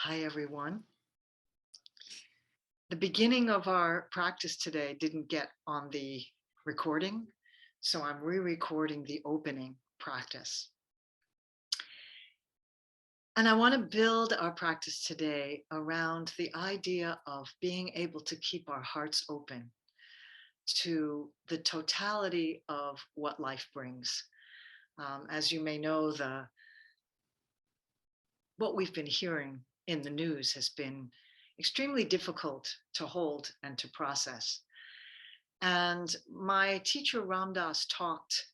Hi, everyone. The beginning of our practice today didn't get on the recording, so I'm re-recording the opening practice. And I want to build our practice today around the idea of being able to keep our hearts open to the totality of what life brings. As you may know, what we've been hearing in the news has been extremely difficult to hold and to process. And my teacher Ram Dass talked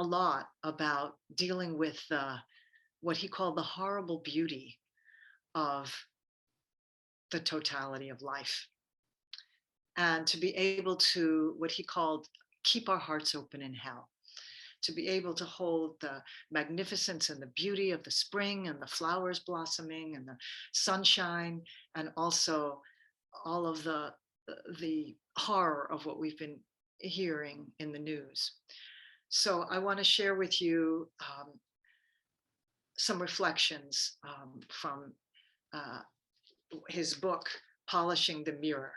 a lot about dealing with what he called the horrible beauty of the totality of life, and to be able to, what he called, keep our hearts open in hell, to be able to hold the magnificence and the beauty of the spring and the flowers blossoming and the sunshine, and also all of the horror of what we've been hearing in the news. So I want to share with you some reflections from his book, Polishing the Mirror.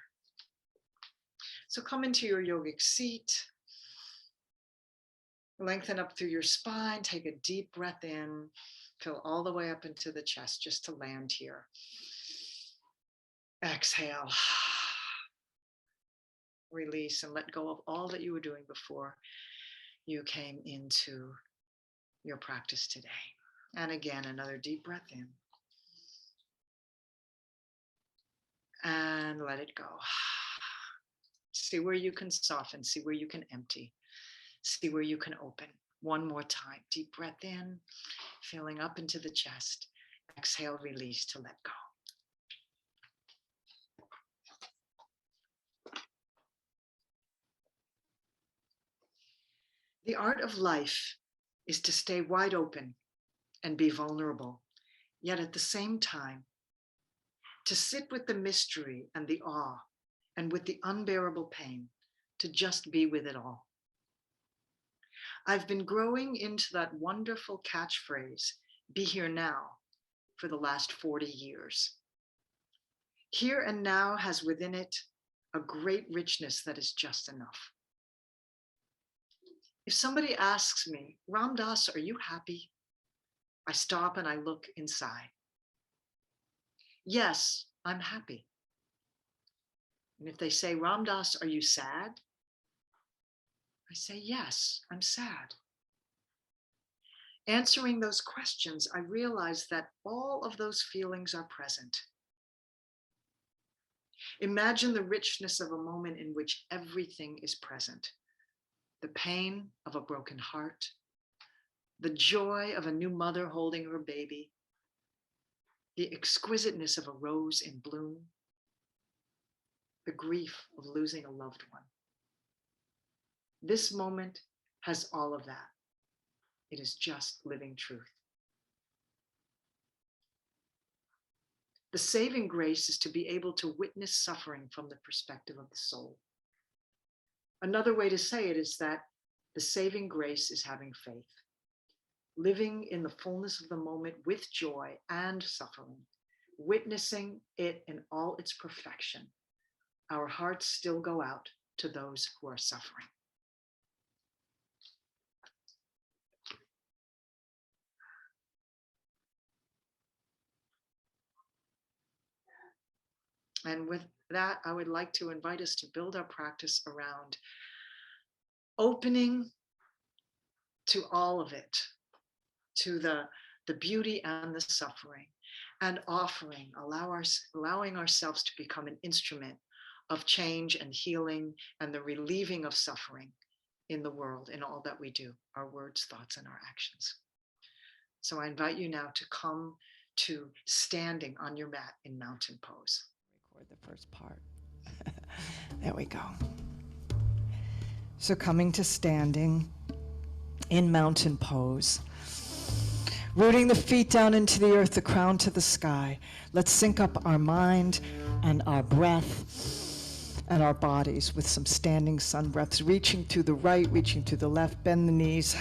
So come into your yogic seat, lengthen up through your spine, take a deep breath in, fill all the way up into the chest just to land here. Exhale, release, and let go of all that you were doing before you came into your practice today. And again, another deep breath in. And let it go. See where you can soften, see where you can empty, see where you can open. One more time, deep breath in, filling up into the chest. Exhale, release to let go. The art of life is to stay wide open and be vulnerable, yet at the same time, to sit with the mystery and the awe and with the unbearable pain, to just be with it all. I've been growing into that wonderful catchphrase, be here now, for the last 40 years. Here and now has within it a great richness that is just enough. If somebody asks me, Ram Dass, are you happy? I stop and I look inside. Yes, I'm happy. And if they say, Ram Dass, are you sad? I say, yes, I'm sad. Answering those questions, I realize that all of those feelings are present. Imagine the richness of a moment in which everything is present. The pain of a broken heart, the joy of a new mother holding her baby, the exquisiteness of a rose in bloom, the grief of losing a loved one. This moment has all of that. It is just living truth. The saving grace is to be able to witness suffering from the perspective of the soul. Another way to say it is that the saving grace is having faith, living in the fullness of the moment with joy and suffering, witnessing it in all its perfection. Our hearts still go out to those who are suffering. And with that, I would like to invite us to build our practice around opening to all of it, to the beauty and the suffering, and offering, allowing ourselves to become an instrument of change and healing and the relieving of suffering in the world, in all that we do, our words, thoughts, and our actions. So I invite you now to come to standing on your mat in mountain pose. Record the first part. There we go. So coming to standing in mountain pose, rooting the feet down into the earth, the crown to the sky. Let's sync up our mind and our breath and our bodies with some standing sun breaths, reaching to the right, reaching to the left, bend the knees,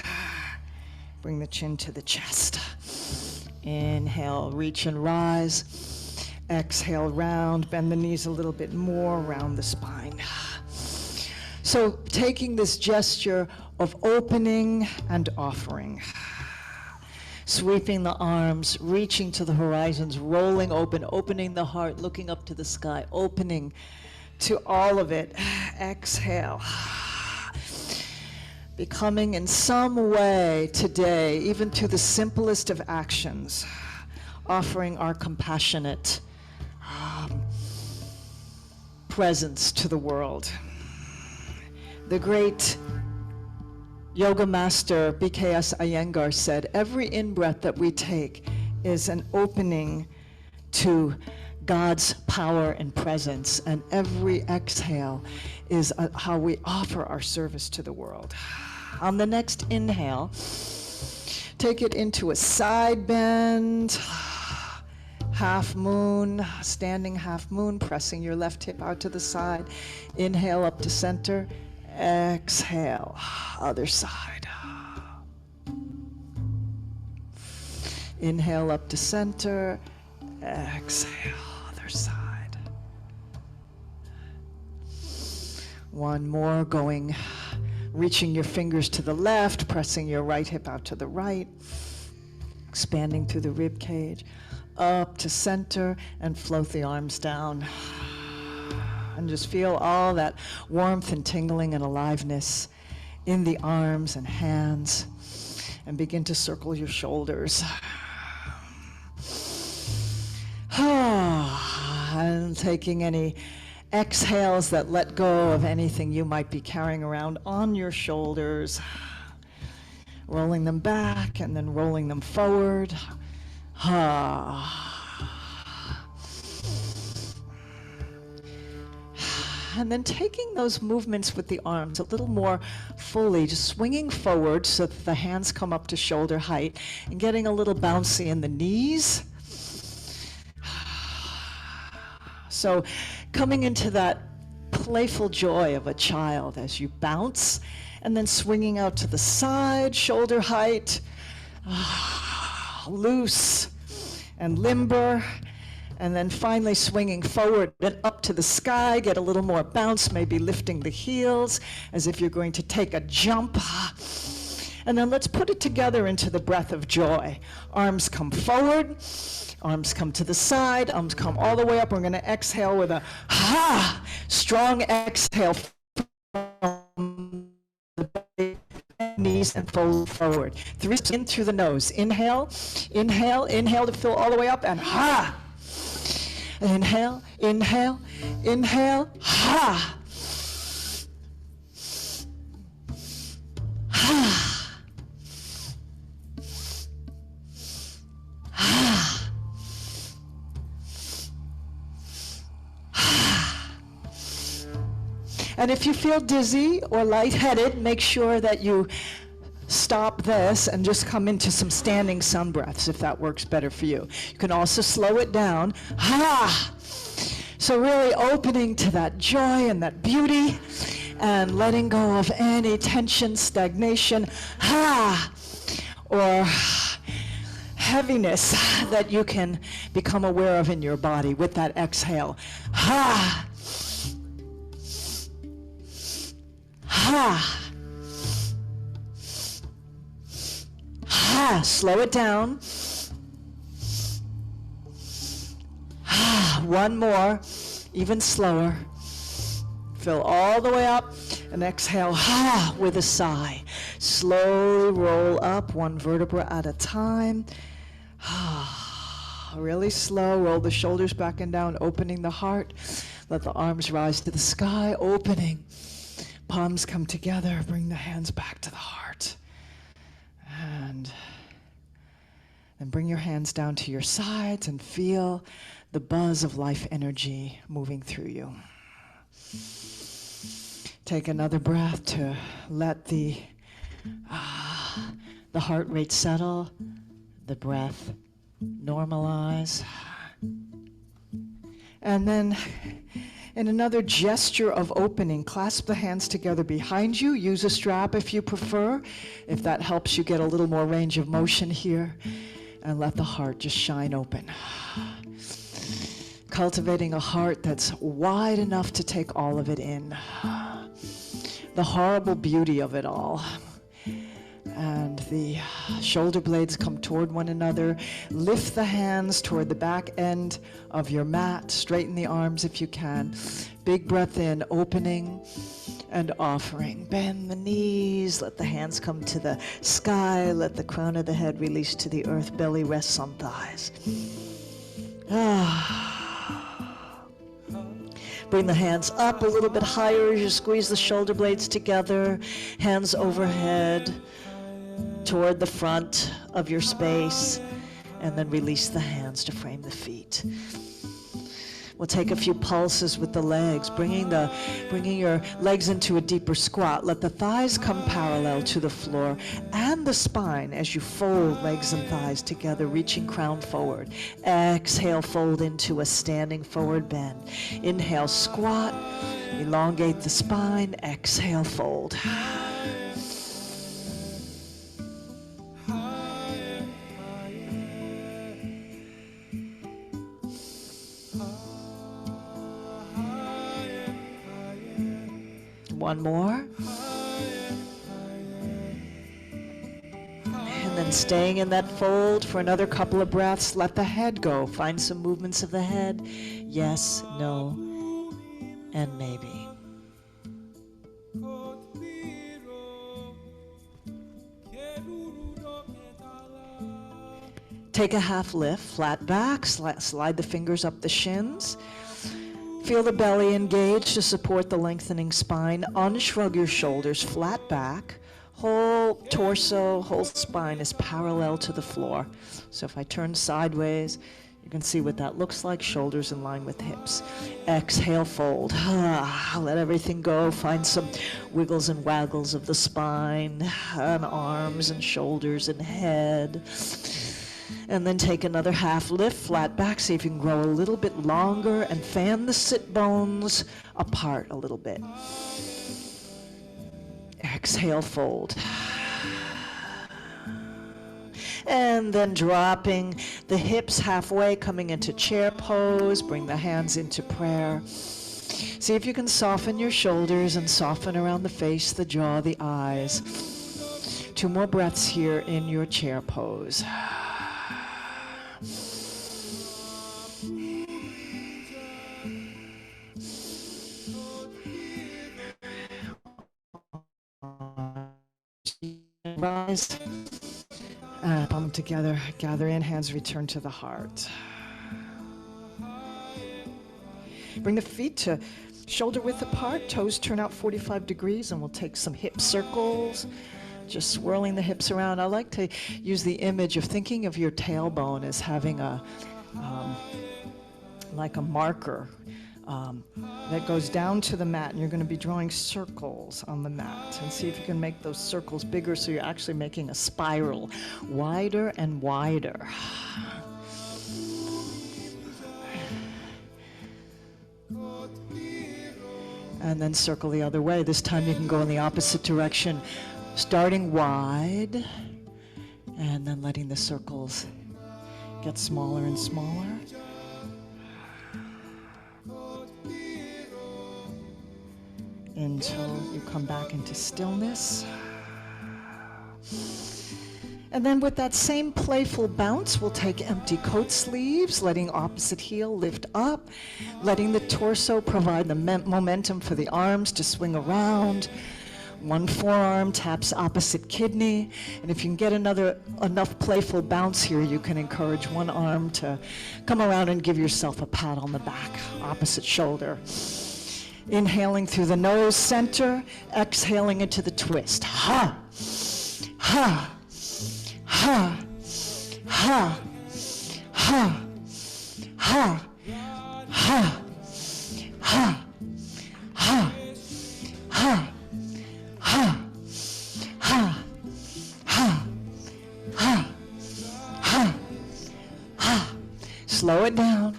bring the chin to the chest. Inhale, reach and rise. Exhale, round, bend the knees a little bit more, round the spine. So taking this gesture of opening and offering. Sweeping the arms, reaching to the horizons, rolling open, opening the heart, looking up to the sky, opening to all of it. Exhale. Becoming in some way today, even to the simplest of actions, offering our compassionate presence to the world. The great yoga master BKS Iyengar said, every in-breath that we take is an opening to God's power and presence, and every exhale is how we offer our service to the world. On the next inhale, take it into a side bend, half moon, standing half moon, pressing your left hip out to the side. Inhale up to center, exhale, other side. Inhale up to center, exhale, other side. One more, going, reaching your fingers to the left, pressing your right hip out to the right, expanding through the rib cage, up to center, and float the arms down. And just feel all that warmth and tingling and aliveness in the arms and hands, and begin to circle your shoulders. And taking any exhales that let go of anything you might be carrying around on your shoulders, rolling them back and then rolling them forward. And then taking those movements with the arms a little more fully, just swinging forward so that the hands come up to shoulder height, and getting a little bouncy in the knees. So coming into that playful joy of a child as you bounce, and then swinging out to the side, shoulder height, loose and limber, and then finally swinging forward and up to the sky, get a little more bounce, maybe lifting the heels as if you're going to take a jump. And then let's put it together into the breath of joy. Arms come forward, arms come to the side, arms come all the way up. We're going to exhale with a strong exhale from the belly, knees, and fold forward. 3 in through the nose. Inhale, inhale, inhale to fill all the way up, and Inhale, inhale, inhale, And if you feel dizzy or lightheaded, make sure that you stop this and just come into some standing sun breaths if that works better for you. You can also slow it down. So really opening to that joy and that beauty and letting go of any tension, stagnation, or heaviness that you can become aware of in your body with that exhale. Slow it down. One more, even slower. Fill all the way up and exhale with a sigh. Slowly roll up, one vertebra at a time. Really slow, roll the shoulders back and down, opening the heart. Let the arms rise to the sky, opening. Palms come together, bring the hands back to the heart. And then bring your hands down to your sides and feel the buzz of life energy moving through you. Take another breath to let the heart rate settle, the breath normalize. And then in another gesture of opening, clasp the hands together behind you. Use a strap if you prefer, if that helps you get a little more range of motion here. and let the heart just shine open. Cultivating a heart that's wide enough to take all of it in. The horrible beauty of it all. And the shoulder blades come toward one another. Lift the hands toward the back end of your mat. Straighten the arms if you can. Big breath in, opening and offering. Bend the knees. Let the hands come to the sky. Let the crown of the head release to the earth. Belly rests on thighs. Bring the hands up a little bit higher as you squeeze the shoulder blades together. Hands overhead toward the front of your space, and then release the hands to frame the feet. We'll take a few pulses with the legs, bringing your legs into a deeper squat. Let the thighs come parallel to the floor and the spine as you fold legs and thighs together, reaching crown forward. Exhale, fold into a standing forward bend. Inhale, squat, elongate the spine. Exhale, fold. One more. And then staying in that fold for another couple of breaths. Let the head go. Find some movements of the head. Yes, no, and maybe. Take a half lift, flat back, slide the fingers up the shins. Feel the belly engage to support the lengthening spine. Unshrug your shoulders, flat back. Whole torso, whole spine is parallel to the floor. So if I turn sideways, you can see what that looks like. Shoulders in line with hips. Exhale, fold. Let everything go. Find some wiggles and waggles of the spine, and arms and shoulders and head. And then take another half lift, flat back. See if you can grow a little bit longer and fan the sit bones apart a little bit. Exhale, fold. And then dropping the hips halfway, coming into chair pose. Bring the hands into prayer. See if you can soften your shoulders and soften around the face, the jaw, the eyes. 2 more breaths here in your chair pose. Rise, palm together, gather in, hands return to the heart. Bring the feet to shoulder width apart, toes turn out 45 degrees, and we'll take some hip circles, just swirling the hips around. I like to use the image of thinking of your tailbone as having like a marker that goes down to the mat, and you're going to be drawing circles on the mat, and see if you can make those circles bigger so you're actually making a spiral wider and wider. And then circle the other way. This time you can go in the opposite direction, starting wide and then letting the circles get smaller and smaller. Until you come back into stillness. And then with that same playful bounce, we'll take empty coat sleeves, letting opposite heel lift up, letting the torso provide the momentum for the arms to swing around. One forearm taps opposite kidney, and if you can get enough playful bounce here, you can encourage one arm to come around and give yourself a pat on the back, opposite shoulder. Inhaling through the nose center, exhaling into the twist. Ha, ha, ha, ha, ha, ha, ha, ha, ha, ha, ha, ha, ha, ha, ha, ha. Slow it down.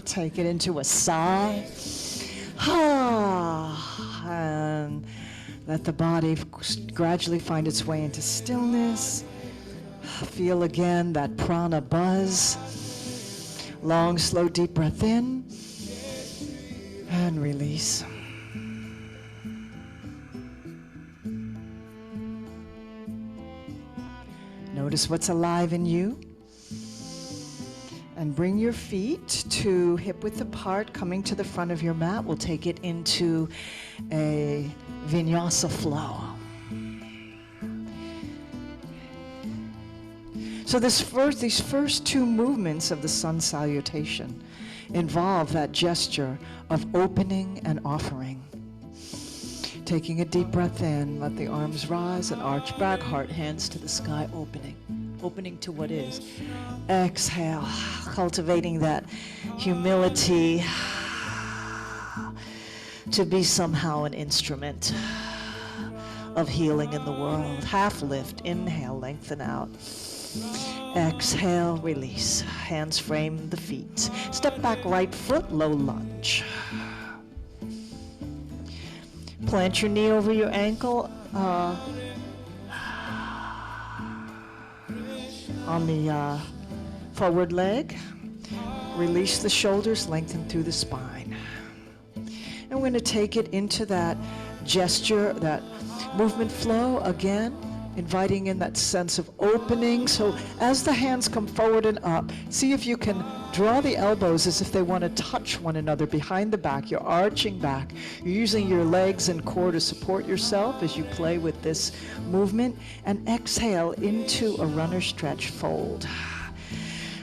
Take it into a sigh. And let the body gradually find its way into stillness. Feel again that prana buzz. Long, slow, deep breath in and release. Notice what's alive in you. And bring your feet to hip width apart, coming to the front of your mat. We'll take it into a vinyasa flow. So these first two movements of the sun salutation involve that gesture of opening and offering. Taking a deep breath in, let the arms rise and arch back, heart, hands to the sky, opening. Opening to what is. Exhale, cultivating that humility to be somehow an instrument of healing in the world. Half lift, inhale, lengthen out. Exhale, release. Hands frame the feet. Step back, right foot, low lunge. Plant your knee over your ankle on the forward leg. Release the shoulders, lengthen through the spine. And we're going to take it into that gesture, that movement flow again, inviting in that sense of opening. So as the hands come forward and up, see if you can draw the elbows as if they want to touch one another behind the back. You're arching back. You're using your legs and core to support yourself as you play with this movement. And exhale into a runner stretch fold.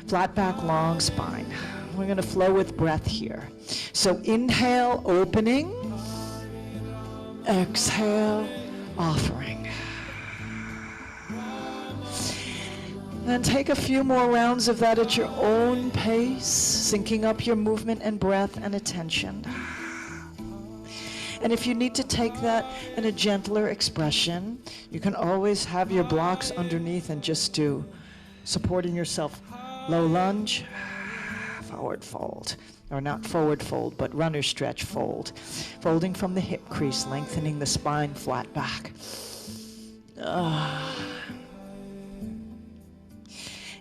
Flat back, long spine. We're going to flow with breath here. So inhale, opening. Exhale, offering. And take a few more rounds of that at your own pace, syncing up your movement and breath and attention. And if you need to take that in a gentler expression, you can always have your blocks underneath and just do supporting yourself. Low lunge, forward fold. Or not forward fold, but runner stretch fold. Folding from the hip crease, lengthening the spine, flat back.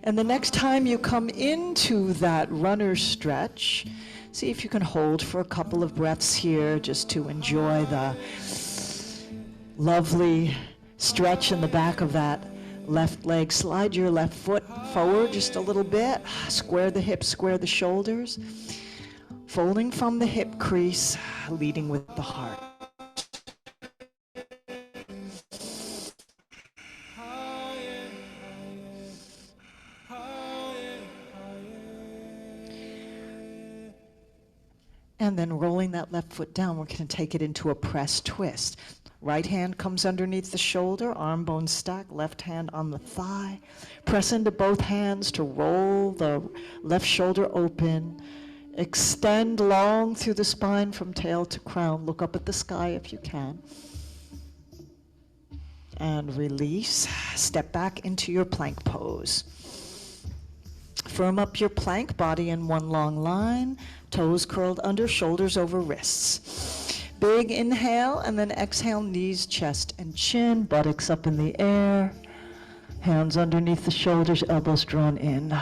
And the next time you come into that runner stretch, see if you can hold for a couple of breaths here just to enjoy the lovely stretch in the back of that left leg. Slide your left foot forward just a little bit. Square the hips, square the shoulders. Folding from the hip crease, leading with the heart. And then rolling that left foot down, we're going to take it into a press twist. Right hand comes underneath the shoulder, arm bones stack, left hand on the thigh. Press into both hands to roll the left shoulder open. Extend long through the spine from tail to crown. Look up at the sky if you can. And release. Step back into your plank pose. Firm up your plank, body in one long line. Toes curled under, shoulders over wrists. Big inhale, and then exhale, knees, chest, and chin, buttocks up in the air. Hands underneath the shoulders, elbows drawn in.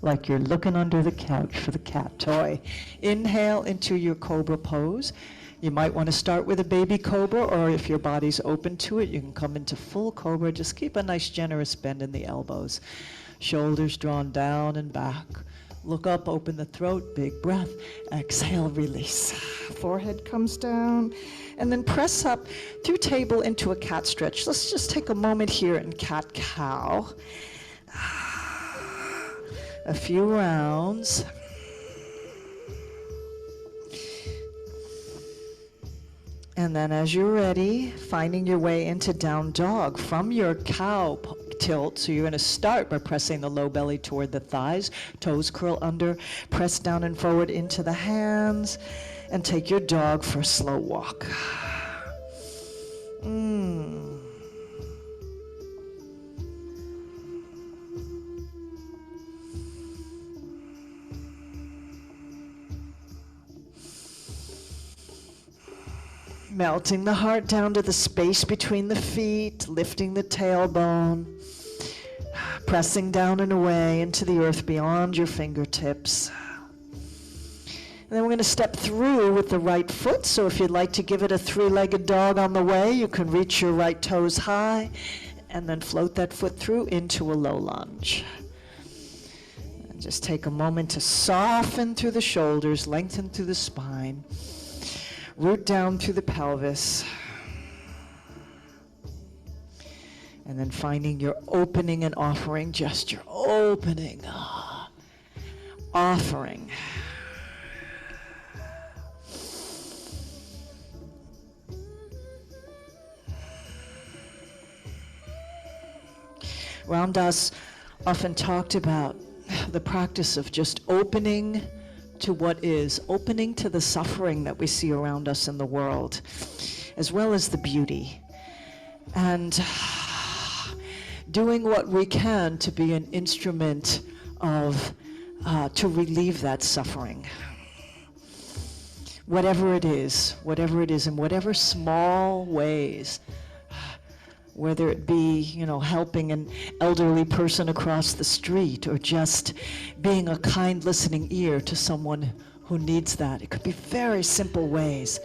Like you're looking under the couch for the cat toy. Inhale into your cobra pose. You might want to start with a baby cobra, or if your body's open to it, you can come into full cobra. Just keep a nice generous bend in the elbows. Shoulders drawn down and back. Look up, open the throat, big breath. Exhale, release. Forehead comes down. And then press up through table into a cat stretch. Let's just take a moment here in cat-cow. A few rounds. And then as you're ready, finding your way into down dog from your cow tilt. So you're going to start by pressing the low belly toward the thighs, toes curl under, press down and forward into the hands, and take your dog for a slow walk. Melting the heart down to the space between the feet, lifting the tailbone. pressing down and away into the earth beyond your fingertips. And then we're going to step through with the right foot. So if you'd like to give it a three-legged dog on the way, you can reach your right toes high and then float that foot through into a low lunge. And just take a moment to soften through the shoulders, lengthen through the spine, root down through the pelvis. And then finding your opening and offering gesture. Opening, offering. Ram Dass often talked about the practice of just opening to what is, opening to the suffering that we see around us in the world, as well as the beauty. And doing what we can to be an instrument of, to relieve that suffering. Whatever it is, in whatever small ways, whether it be, helping an elderly person across the street or just being a kind listening ear to someone who needs that. It could be very simple ways.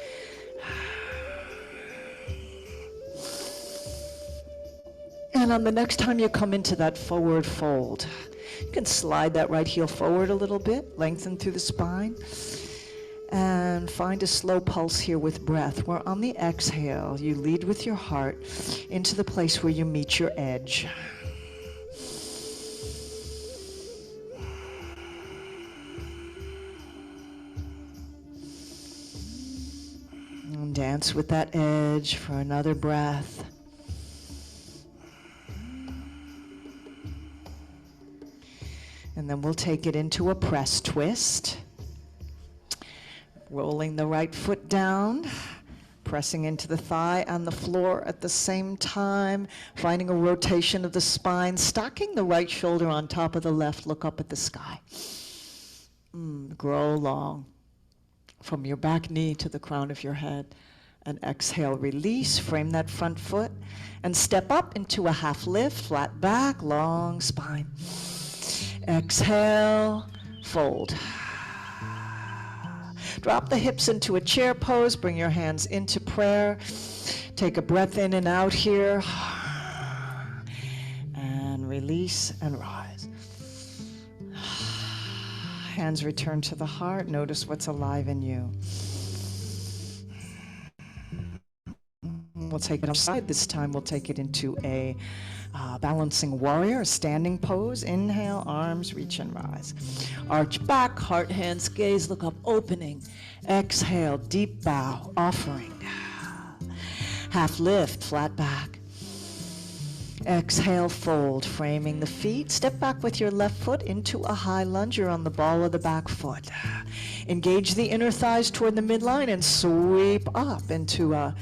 And on the next time you come into that forward fold, you can slide that right heel forward a little bit, lengthen through the spine, and find a slow pulse here with breath, where on the exhale, you lead with your heart into the place where you meet your edge. And dance with that edge for another breath. And then we'll take it into a press twist. Rolling the right foot down, pressing into the thigh and the floor at the same time, finding a rotation of the spine, stocking the right shoulder on top of the left, look up at the sky. Grow long from your back knee to the crown of your head. And exhale, release, frame that front foot, and step up into a half lift, flat back, long spine. Exhale, fold. Drop the hips into a chair pose, bring your hands into prayer. Take a breath in and out here. And release and rise. Hands return to the heart. Notice what's alive in you. We'll take it outside. This time we'll take it into a balancing warrior, a standing pose. Inhale, arms reach and rise. Arch back, heart, hands, gaze, look up, opening. Exhale, deep bow, offering. Half lift, flat back. Exhale, fold, framing the feet. Step back with your left foot into a high lunge. You're on the ball of the back foot. Engage the inner thighs toward the midline and sweep up into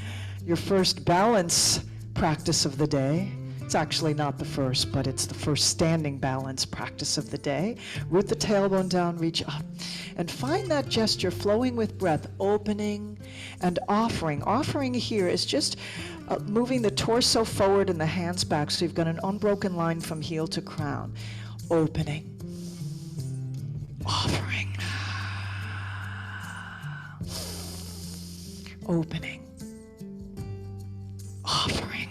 your first balance practice of the day. It's actually not the first, but it's the first standing balance practice of the day. Root the tailbone down, reach up. And find that gesture flowing with breath, opening and offering. Offering here is just moving the torso forward and the hands back so you've got an unbroken line from heel to crown. Opening. Offering. Opening. Offering.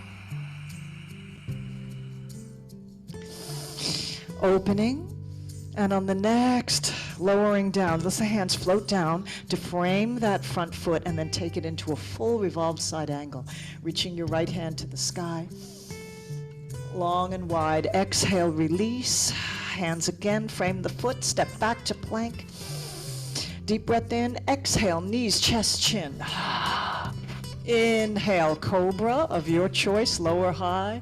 Opening, and on the next, lowering down. Let the hands float down to frame that front foot and then take it into a full revolved side angle. Reaching your right hand to the sky, long and wide. Exhale, release. Hands again, frame the foot, step back to plank. Deep breath in, exhale, knees, chest, chin. Inhale, cobra of your choice, low or high.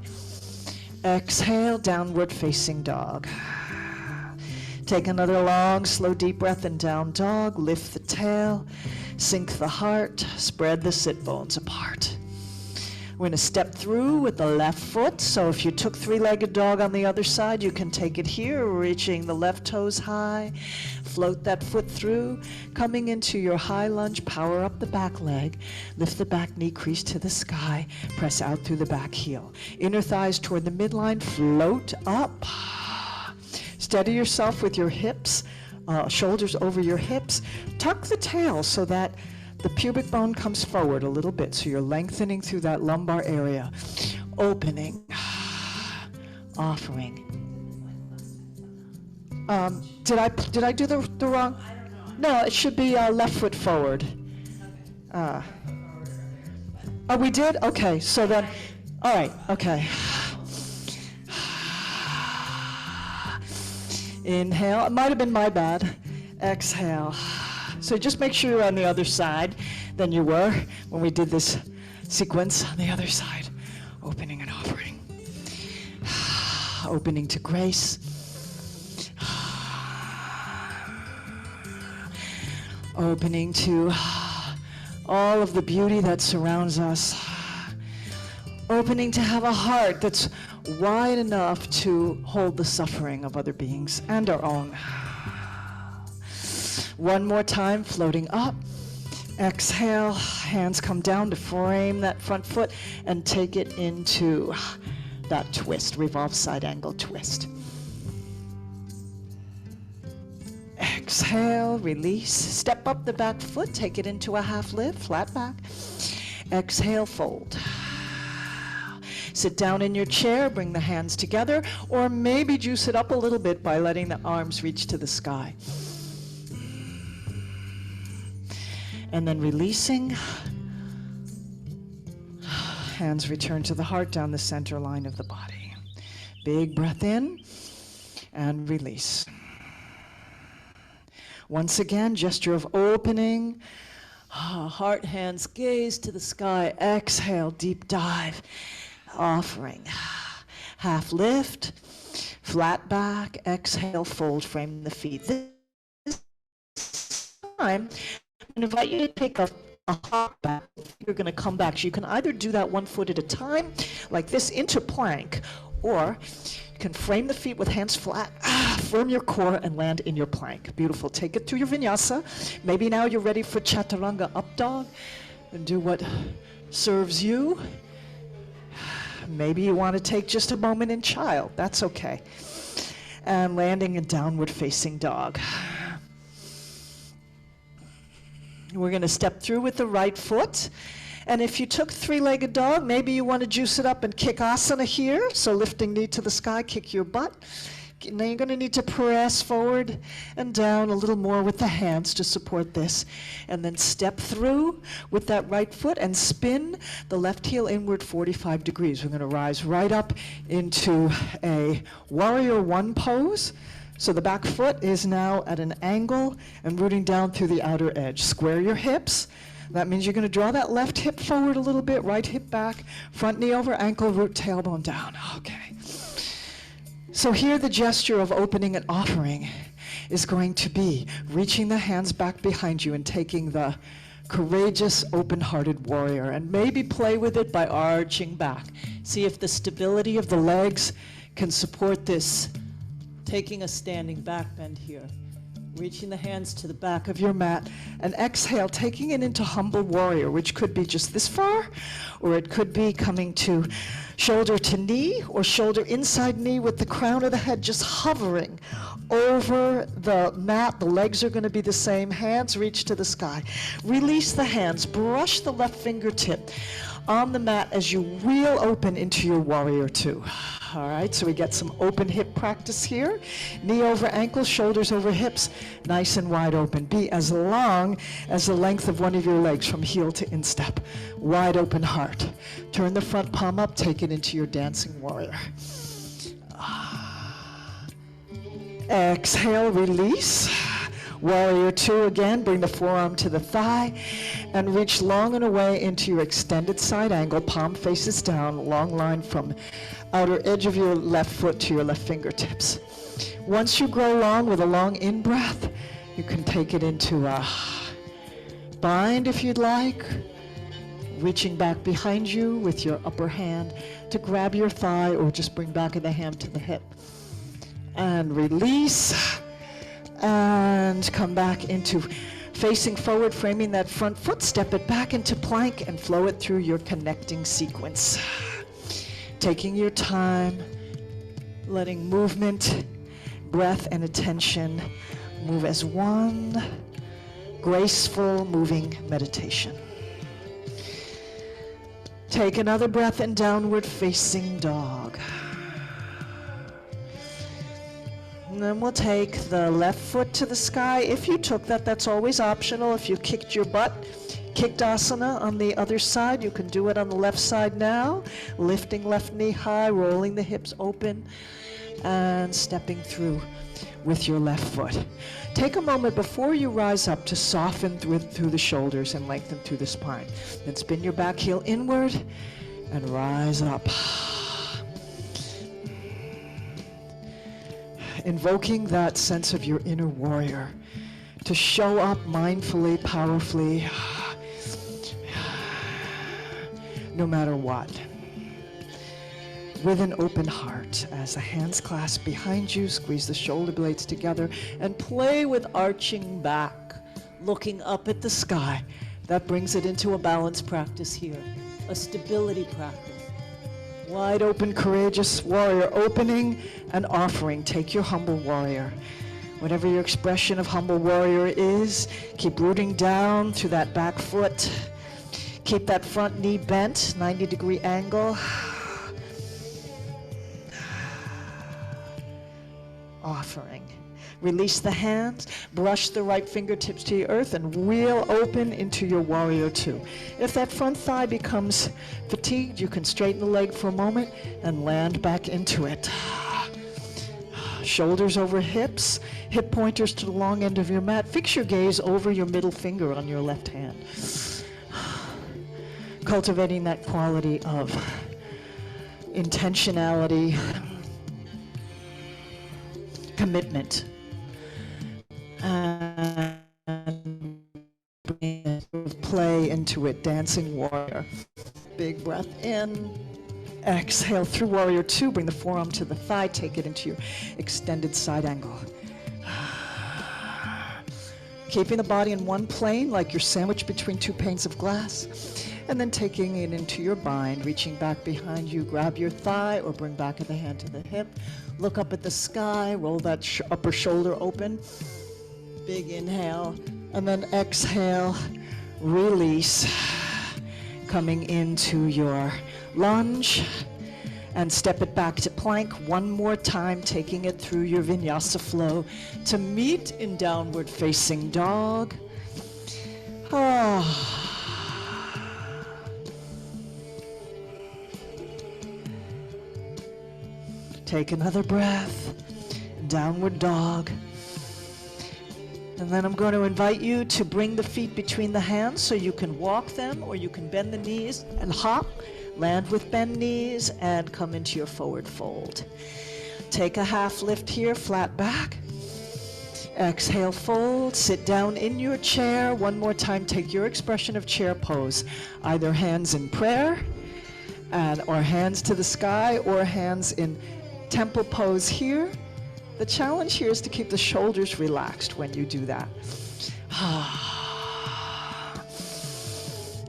Exhale, downward facing dog. Take another long, slow, deep breath in down dog. Lift the tail, sink the heart, spread the sit bones apart. We're going to step through with the left foot. So if you took three-legged dog on the other side, you can take it here, reaching the left toes high. Float that foot through, coming into your high lunge, power up the back leg, lift the back knee crease to the sky, press out through the back heel. Inner thighs toward the midline, float up. steady yourself with your hips, shoulders over your hips. Tuck the tail so that the pubic bone comes forward a little bit, so you're lengthening through that lumbar area. Opening, offering. Did I do the wrong? No, it should be left foot forward. Oh, we did? Okay, so then, all right, okay. Inhale, it might have been my bad. Exhale. So just make sure you're on the other side than you were when we did this sequence on the other side. Opening and offering. Opening to grace. Opening to all of the beauty that surrounds us. Opening to have a heart that's wide enough to hold the suffering of other beings and our own. One more time, floating up. Exhale, hands come down to frame that front foot and take it into that twist, revolve side angle twist. Exhale, release, step up the back foot, take it into a half lift, flat back. Exhale, fold. Sit down in your chair, bring the hands together, or maybe juice it up a little bit by letting the arms reach to the sky. And then releasing, hands return to the heart down the center line of the body. Big breath in and release. Once again, gesture of opening, heart, hands, gaze to the sky. Exhale, deep dive, offering. Half lift, flat back, exhale, fold, frame the feet. This time, I invite you to take a hop back. You're going to come back. So you can either do that 1 foot at a time, like this, into plank, or you can frame the feet with hands flat, firm your core, and land in your plank. Beautiful. Take it through your vinyasa. Maybe now you're ready for chaturanga up dog, and do what serves you. Maybe you want to take just a moment in child. That's okay. And landing in downward facing dog. We're going to step through with the right foot. And if you took three-legged dog, maybe you want to juice it up and kick asana here. So lifting knee to the sky, kick your butt. Now you're going to need to press forward and down a little more with the hands to support this. And then step through with that right foot and spin the left heel inward 45 degrees. We're going to rise right up into a warrior one pose. So the back foot is now at an angle and rooting down through the outer edge. Square your hips. That means you're going to draw that left hip forward a little bit, right hip back, front knee over ankle, root tailbone down. Okay. So here the gesture of opening and offering is going to be reaching the hands back behind you and taking the courageous, open-hearted warrior, and maybe play with it by arching back. See if the stability of the legs can support this. Taking a standing back bend here. Reaching the hands to the back of your mat, and exhale, taking it into humble warrior, which could be just this far, or it could be coming to shoulder to knee, or shoulder inside knee with the crown of the head just hovering over the mat. The legs are going to be the same. Hands reach to the sky. Release the hands. Brush the left fingertip on the mat as you wheel open into your warrior two. All right, so we get some open hip practice here. Knee over ankle, shoulders over hips, nice and wide open. Be as long as the length of one of your legs from heel to instep. Wide open heart. Turn the front palm up, take it into your dancing warrior. Exhale, release. Warrior two again, bring the forearm to the thigh and reach long and away into your extended side angle, palm faces down, long line from outer edge of your left foot to your left fingertips. Once you grow long with a long in-breath, you can take it into a bind if you'd like, reaching back behind you with your upper hand to grab your thigh or just bring back of the hand to the hip. And release. And come back into facing forward, framing that front foot, step it back into plank and flow it through your connecting sequence. Taking your time, letting movement breath and attention move as one graceful, moving meditation. Take another breath in downward facing dog. And then we'll take the left foot to the sky. If you took that, that's always optional. If you kicked your butt, kicked asana on the other side, you can do it on the left side now. Lifting left knee high, rolling the hips open, and stepping through with your left foot. Take a moment before you rise up to soften through the shoulders and lengthen through the spine. Then spin your back heel inward and rise up. Invoking that sense of your inner warrior to show up mindfully, powerfully, no matter what. With an open heart, as the hands clasp behind you, squeeze the shoulder blades together, and play with arching back, looking up at the sky. That brings it into a balance practice here, a stability practice. Wide open, courageous warrior, opening and offering. Take your humble warrior. Whatever your expression of humble warrior is, keep rooting down through that back foot. Keep that front knee bent, 90-degree angle. Offering. Release the hands, brush the right fingertips to the earth, and wheel open into your warrior two. If that front thigh becomes fatigued, you can straighten the leg for a moment and land back into it. Shoulders over hips, hip pointers to the long end of your mat. Fix your gaze over your middle finger on your left hand. Cultivating that quality of intentionality, commitment, and bring play into it. Dancing warrior. Big breath in. Exhale through warrior two. Bring the forearm to the thigh. Take it into your extended side angle. Keeping the body in one plane, like you're sandwiched between two panes of glass. And then taking it into your bind, reaching back behind you, grab your thigh or bring back of the hand to the hip. Look up at the sky, roll that upper shoulder open. Big inhale, and then exhale, release. Coming into your lunge, and step it back to plank one more time, taking it through your vinyasa flow to meet in downward facing dog. Take another breath, downward dog. And then I'm going to invite you to bring the feet between the hands so you can walk them, or you can bend the knees and hop, land with bend knees, and come into your forward fold. Take a half lift here, flat back. Exhale, fold, sit down in your chair. One more time, take your expression of chair pose, either hands in prayer, or hands to the sky, or hands in temple pose here. The challenge here is to keep the shoulders relaxed when you do that.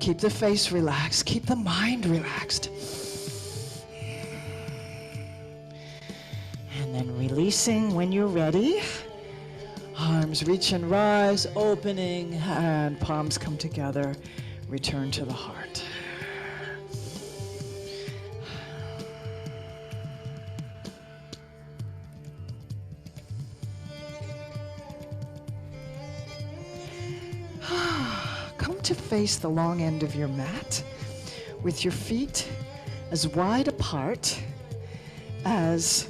Keep the face relaxed, keep the mind relaxed. And then releasing when you're ready. Arms reach and rise, opening, and palms come together. Return to the heart. Come to face the long end of your mat with your feet as wide apart as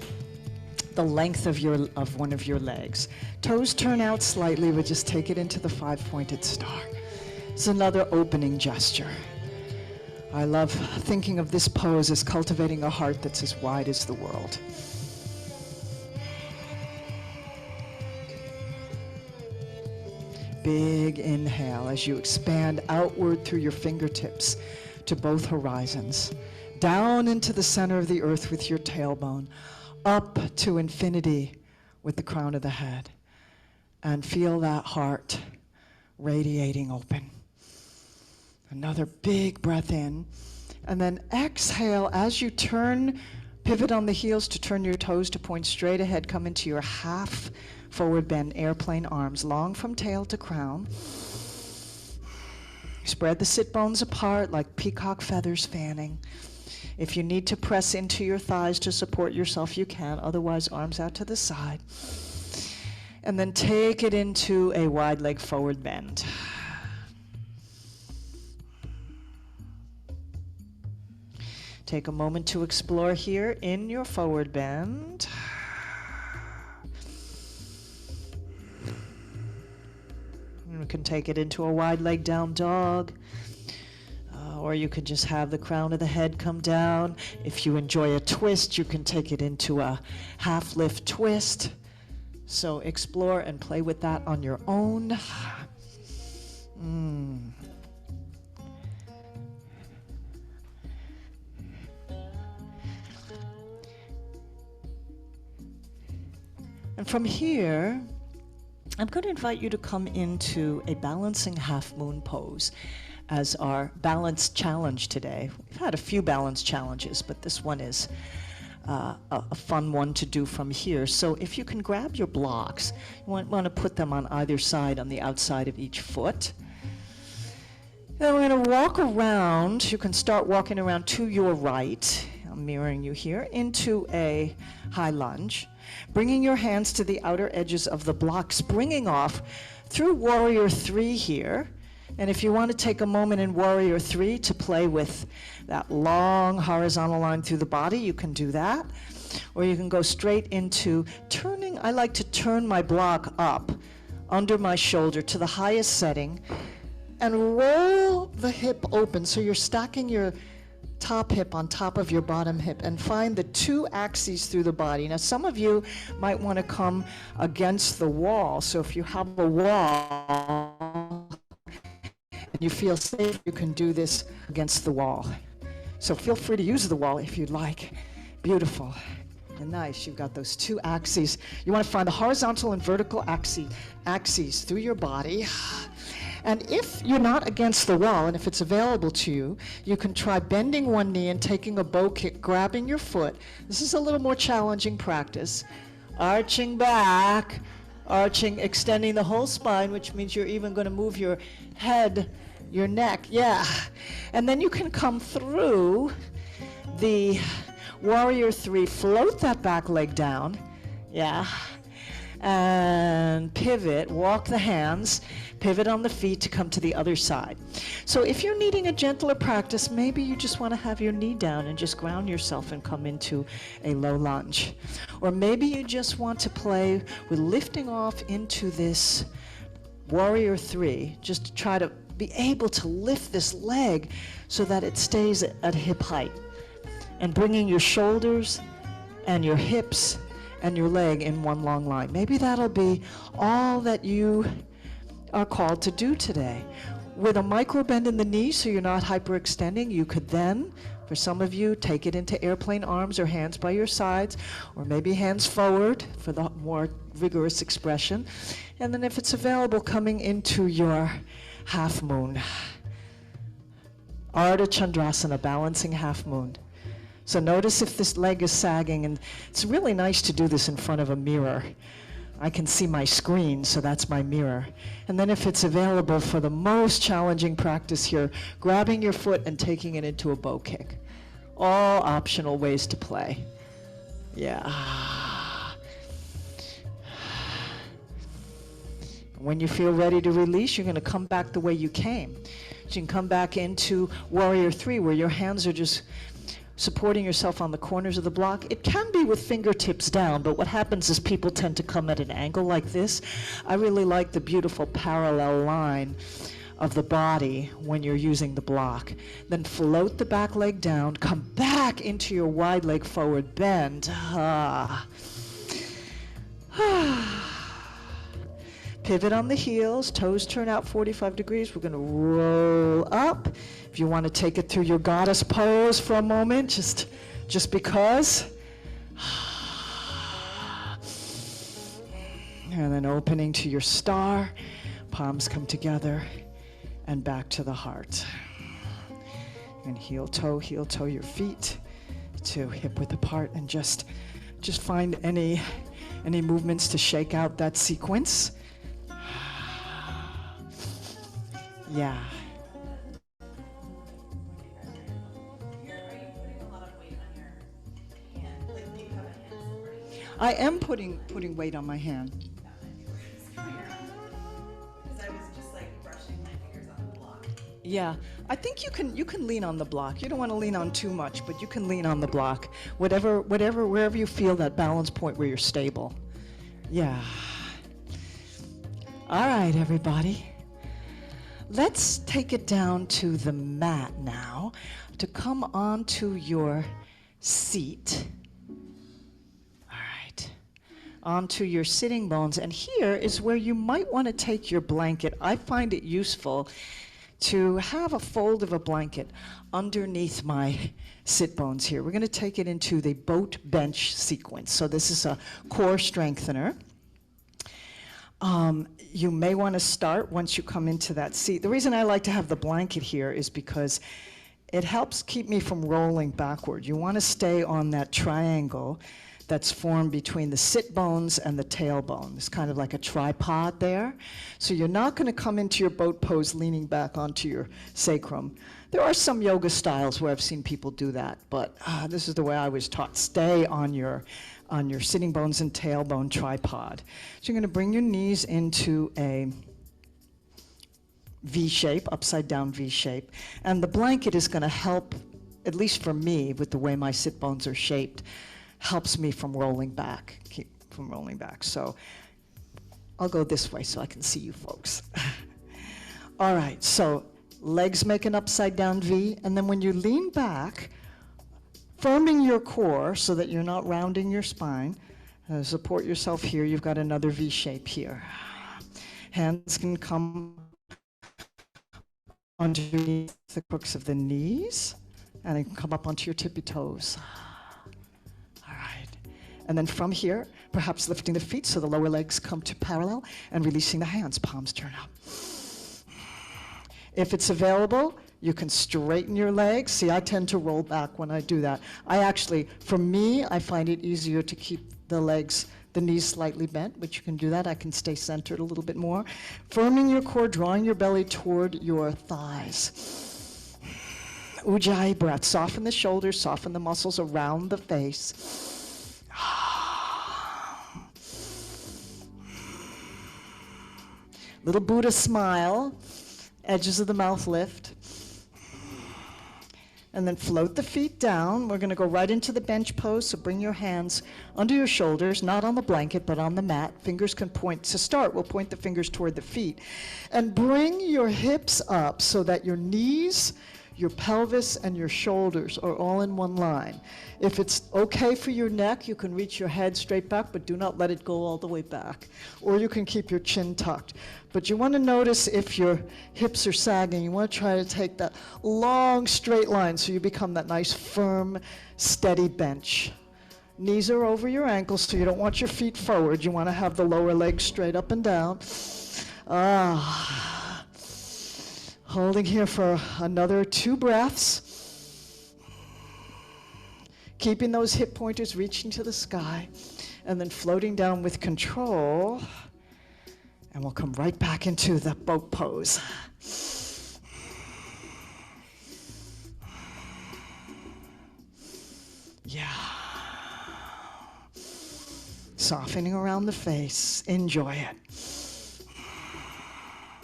the length of one of your legs. Toes turn out slightly, but just take it into the five-pointed star. It's another opening gesture. I love thinking of this pose as cultivating a heart that's as wide as the world. Big inhale as you expand outward through your fingertips to both horizons. Down into the center of the earth with your tailbone. Up to infinity with the crown of the head. And feel that heart radiating open. Another big breath in. And then exhale as you turn Pivot on the heels to turn your toes to point straight ahead. Come into your half forward bend, airplane arms, long from tail to crown. Spread the sit bones apart like peacock feathers fanning. If you need to press into your thighs to support yourself, you can. Otherwise, arms out to the side. And then take it into a wide leg forward bend. Take a moment to explore here in your forward bend. You can take it into a wide leg down dog, or you can just have the crown of the head come down. If you enjoy a twist, you can take it into a half lift twist. So explore and play with that on your own. And from here, I'm going to invite you to come into a balancing half moon pose as our balance challenge today. We've had a few balance challenges, but this one is a fun one to do from here. So if you can grab your blocks, you want to put them on either side on the outside of each foot. Then we're going to walk around. You can start walking around to your right. I'm mirroring you here, into a high lunge. Bringing your hands to the outer edges of the block, springing off through Warrior 3 here. And if you want to take a moment in Warrior 3 to play with that long horizontal line through the body, you can do that. Or you can go straight into turning. I like to turn my block up under my shoulder to the highest setting and roll the hip open. So you're stacking your top hip on top of your bottom hip and find the two axes through the body. Now, some of you might want to come against the wall. So if you have a wall and you feel safe, you can do this against the wall. So feel free to use the wall if you'd like. Beautiful and nice. You've got those two axes. You want to find the horizontal and vertical axes through your body. And if you're not against the wall, and if it's available to you, you can try bending one knee and taking a bow kick, grabbing your foot. This is a little more challenging practice. Arching back, arching, extending the whole spine, which means you're even going to move your head, your neck, yeah. And then you can come through the Warrior 3, float that back leg down, yeah. And pivot, walk the hands, pivot on the feet to come to the other side. So if you're needing a gentler practice, maybe you just want to have your knee down and just ground yourself and come into a low lunge. Or maybe you just want to play with lifting off into this Warrior 3, just to try to be able to lift this leg so that it stays at hip height. And bringing your shoulders and your hips and your leg in one long line. Maybe that'll be all that you are called to do today. With a micro bend in the knee so you're not hyperextending, you could then, for some of you, take it into airplane arms or hands by your sides, or maybe hands forward for the more vigorous expression. And then if it's available, coming into your half moon. Ardha Chandrasana, balancing half moon. So notice if this leg is sagging, and it's really nice to do this in front of a mirror. I can see my screen, so that's my mirror. And then if it's available for the most challenging practice here, grabbing your foot and taking it into a bow kick. All optional ways to play. Yeah. When you feel ready to release, you're going to come back the way you came. So you can come back into Warrior 3, where your hands are just supporting yourself on the corners of the block. It can be with fingertips down, but what happens is people tend to come at an angle like this. I really like the beautiful parallel line of the body when you're using the block. Then float the back leg down, come back into your wide leg forward bend. Pivot on the heels, toes turn out 45 degrees. We're going to roll up. If you want to take it through your goddess pose for a moment, just because. And then opening to your star, palms come together, and back to the heart. And heel toe your feet. to hip width apart, and just find any movements to shake out that sequence. Yeah. I am putting weight on my hand. Because I was just like brushing my fingers on the block. Yeah, I think you can lean on the block. You don't want to lean on too much, but you can lean on the block. Wherever you feel that balance point where you're stable. Yeah. All right, everybody. Let's take it down to the mat now to come onto your seat. Onto your sitting bones, and here is where you might want to take your blanket. I find it useful to have a fold of a blanket underneath my sit bones here. We're going to take it into the boat bench sequence. So this is a core strengthener. You may want to start once you come into that seat. The reason I like to have the blanket here is because it helps keep me from rolling backward. You want to stay on that triangle that's formed between the sit bones and the tailbone. It's kind of like a tripod there. So you're not going to come into your boat pose leaning back onto your sacrum. There are some yoga styles where I've seen people do that, but this is the way I was taught. Stay on your sitting bones and tailbone tripod. So you're going to bring your knees into a V shape, upside down V shape, and the blanket is going to help, at least for me, with the way my sit bones are shaped, helps me from rolling back, keep from rolling back. So I'll go this way so I can see you folks. All right, so legs make an upside down V, and then when you lean back, firming your core so that you're not rounding your spine, support yourself here, you've got another V shape here. Hands can come underneath the crooks of the knees, and they can come up onto your tippy toes. And then from here, perhaps lifting the feet so the lower legs come to parallel and releasing the hands, palms turn up. If it's available, you can straighten your legs. See, I tend to roll back when I do that. For me, I find it easier to keep the knees slightly bent, but you can do that. I can stay centered a little bit more. Firming your core, drawing your belly toward your thighs. Ujjayi breath. Soften the shoulders, soften the muscles around the face. Little Buddha smile, edges of the mouth lift. And then float the feet down. We're going to go right into the bench pose, so bring your hands under your shoulders, not on the blanket, but on the mat. Fingers can point. To start, we'll point the fingers toward the feet. And bring your hips up so that your knees, your pelvis, and your shoulders are all in one line. If it's okay for your neck, you can reach your head straight back, but do not let it go all the way back. Or you can keep your chin tucked. But you want to notice if your hips are sagging, you want to try to take that long straight line so you become that nice, firm, steady bench. Knees are over your ankles, so you don't want your feet forward. You want to have the lower legs straight up and down. Holding here for another 2 breaths. Keeping those hip pointers reaching to the sky, and then floating down with control. And we'll come right back into the boat pose. Yeah. Softening around the face. Enjoy it.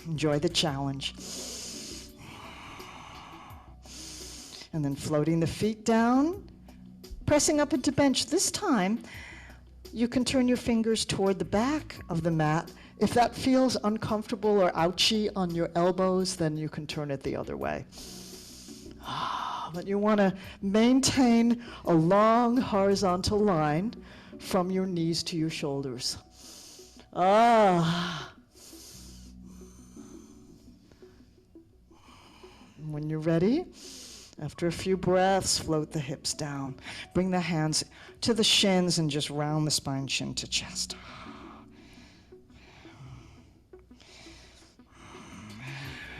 Enjoy the challenge. And then floating the feet down, pressing up into bench. This time, you can turn your fingers toward the back of the mat. If that feels uncomfortable or ouchy on your elbows, then you can turn it the other way. But you want to maintain a long horizontal line from your knees to your shoulders. When you're ready, after a few breaths, float the hips down. Bring the hands to the shins and just round the spine, chin to chest.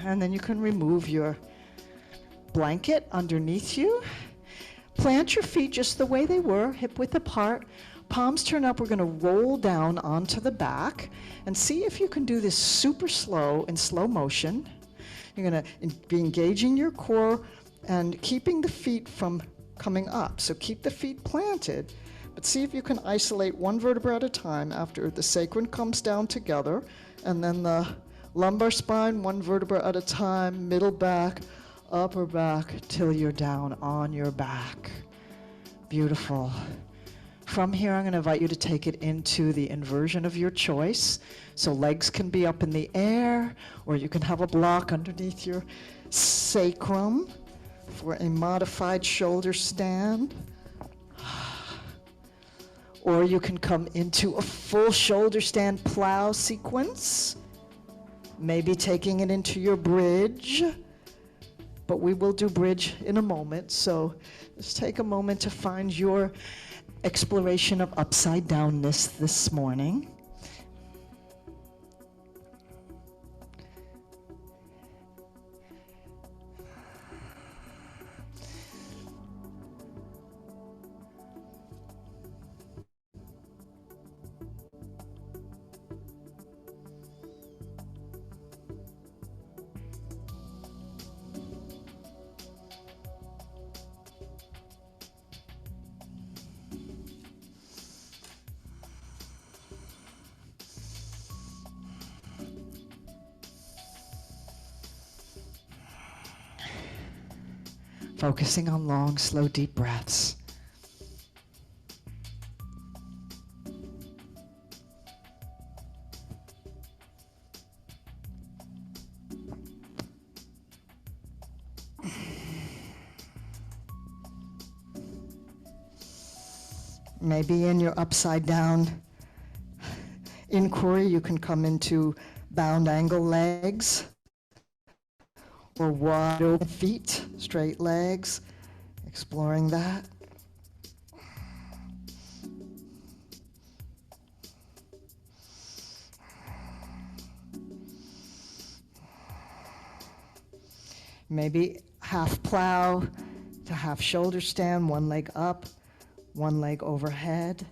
And then you can remove your blanket underneath you. Plant your feet just the way they were, hip width apart. Palms turn up. We're going to roll down onto the back and see if you can do this super slow in slow motion. You're going to be engaging your core and keeping the feet from coming up. So keep the feet planted, but see if you can isolate one vertebra at a time after the sacrum comes down together, and then the lumbar spine, one vertebra at a time, middle back, upper back, till you're down on your back. Beautiful. From here, I'm going to invite you to take it into the inversion of your choice. So legs can be up in the air, or you can have a block underneath your sacrum for a modified shoulder stand. Or you can come into a full shoulder stand plow sequence, maybe taking it into your bridge. But we will do bridge in a moment, so just take a moment to find your exploration of upside downness this morning. Focusing on long, slow, deep breaths. Maybe in your upside down inquiry, you can come into bound angle legs, or wide open feet, straight legs, exploring that. Maybe half plow to half shoulder stand, one leg up, one leg overhead.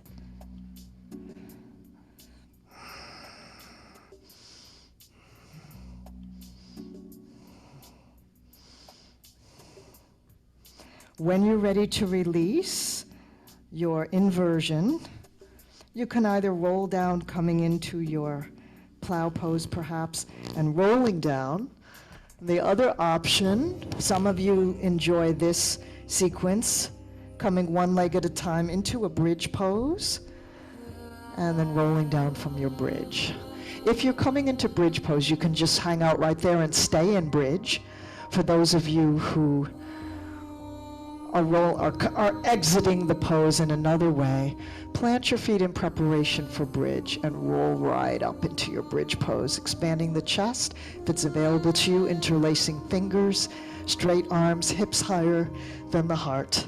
When you're ready to release your inversion, you can either roll down, coming into your plow pose perhaps, and rolling down. The other option, some of you enjoy this sequence, coming one leg at a time into a bridge pose, and then rolling down from your bridge. If you're coming into bridge pose, you can just hang out right there and stay in bridge. For those of you who are exiting the pose in another way, plant your feet in preparation for bridge and roll right up into your bridge pose, expanding the chest if it's available to you, interlacing fingers, straight arms, hips higher than the heart. So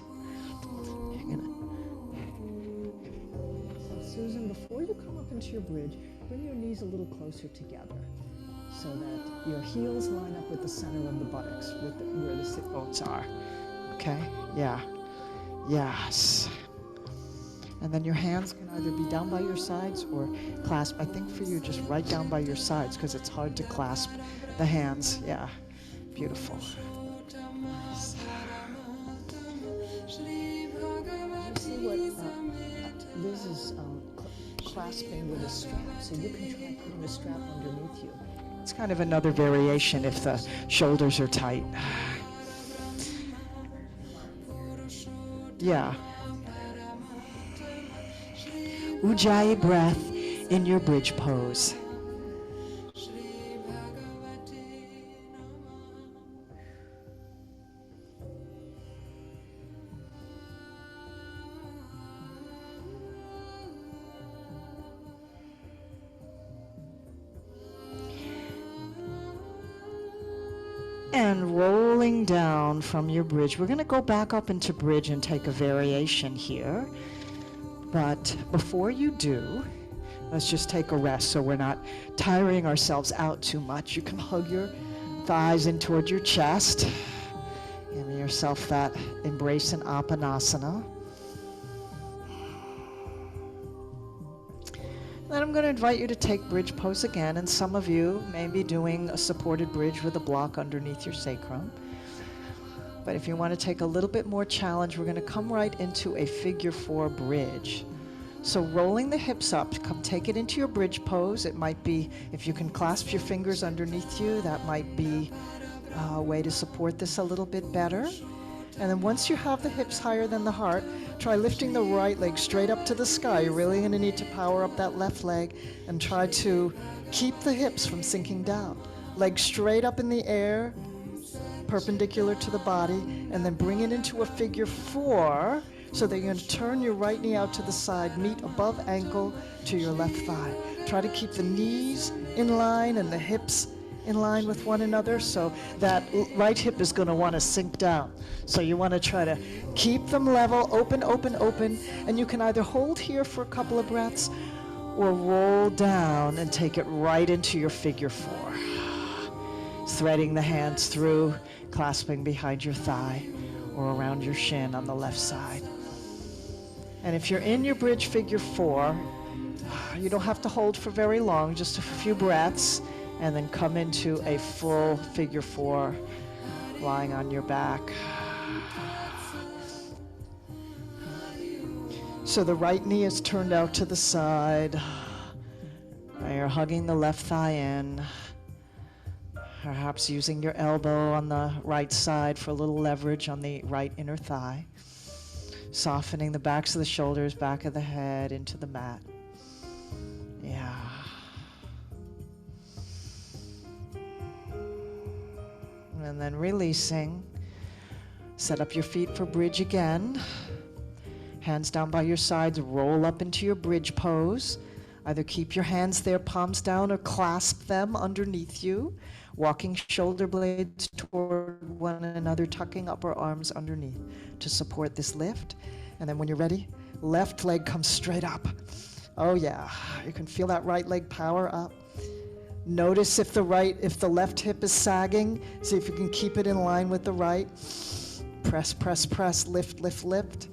Susan, before you come up into your bridge, bring your knees a little closer together so that your heels line up with the center of the buttocks, with where the sit bones are. Okay, yeah, yes. And then your hands can either be down by your sides or clasp. I think for you, just right down by your sides, because it's hard to clasp the hands. Yeah, beautiful. Yes. You see what Liz is clasping with a strap, so you can try putting a strap underneath you. It's kind of another variation if the shoulders are tight. Yeah. Ujjayi breath in your bridge pose. And rolling down from your bridge. We're going to go back up into bridge and take a variation here. But before you do, let's just take a rest so we're not tiring ourselves out too much. You can hug your thighs in toward your chest. Give me yourself that embrace in Apanasana. Then I'm going to invite you to take bridge pose again, and some of you may be doing a supported bridge with a block underneath your sacrum. But if you want to take a little bit more challenge, we're going to come right into a figure 4 bridge. So rolling the hips up, come take it into your bridge pose. It might be, if you can clasp your fingers underneath you, that might be a way to support this a little bit better. And then once you have the hips higher than the heart, try lifting the right leg straight up to the sky. You're really going to need to power up that left leg and try to keep the hips from sinking down. Legs straight up in the air, perpendicular to the body, and then bring it into a figure 4 so that you're going to turn your right knee out to the side, meet above ankle to your left thigh. Try to keep the knees in line and the hips in line with one another, so that right hip is going to want to sink down. So you want to try to keep them level, open, open, open, and you can either hold here for a couple of breaths or roll down and take it right into your figure 4. Threading the hands through, clasping behind your thigh or around your shin on the left side. And if you're in your bridge figure 4, you don't have to hold for very long, just a few breaths, and then come into a full figure 4, lying on your back. So the right knee is turned out to the side. And you're hugging the left thigh in. Perhaps using your elbow on the right side for a little leverage on the right inner thigh. Softening the backs of the shoulders, back of the head into the mat. Yeah. And then releasing. Set up your feet for bridge again. Hands down by your sides, roll up into your bridge pose. Either keep your hands there, palms down, or clasp them underneath you. Walking shoulder blades toward one another, tucking upper arms underneath to support this lift. And then when you're ready, left leg comes straight up. Oh yeah, you can feel that right leg power up. Notice if the left hip is sagging. See if you can keep it in line with the right. Press, press, press, lift, lift, lift.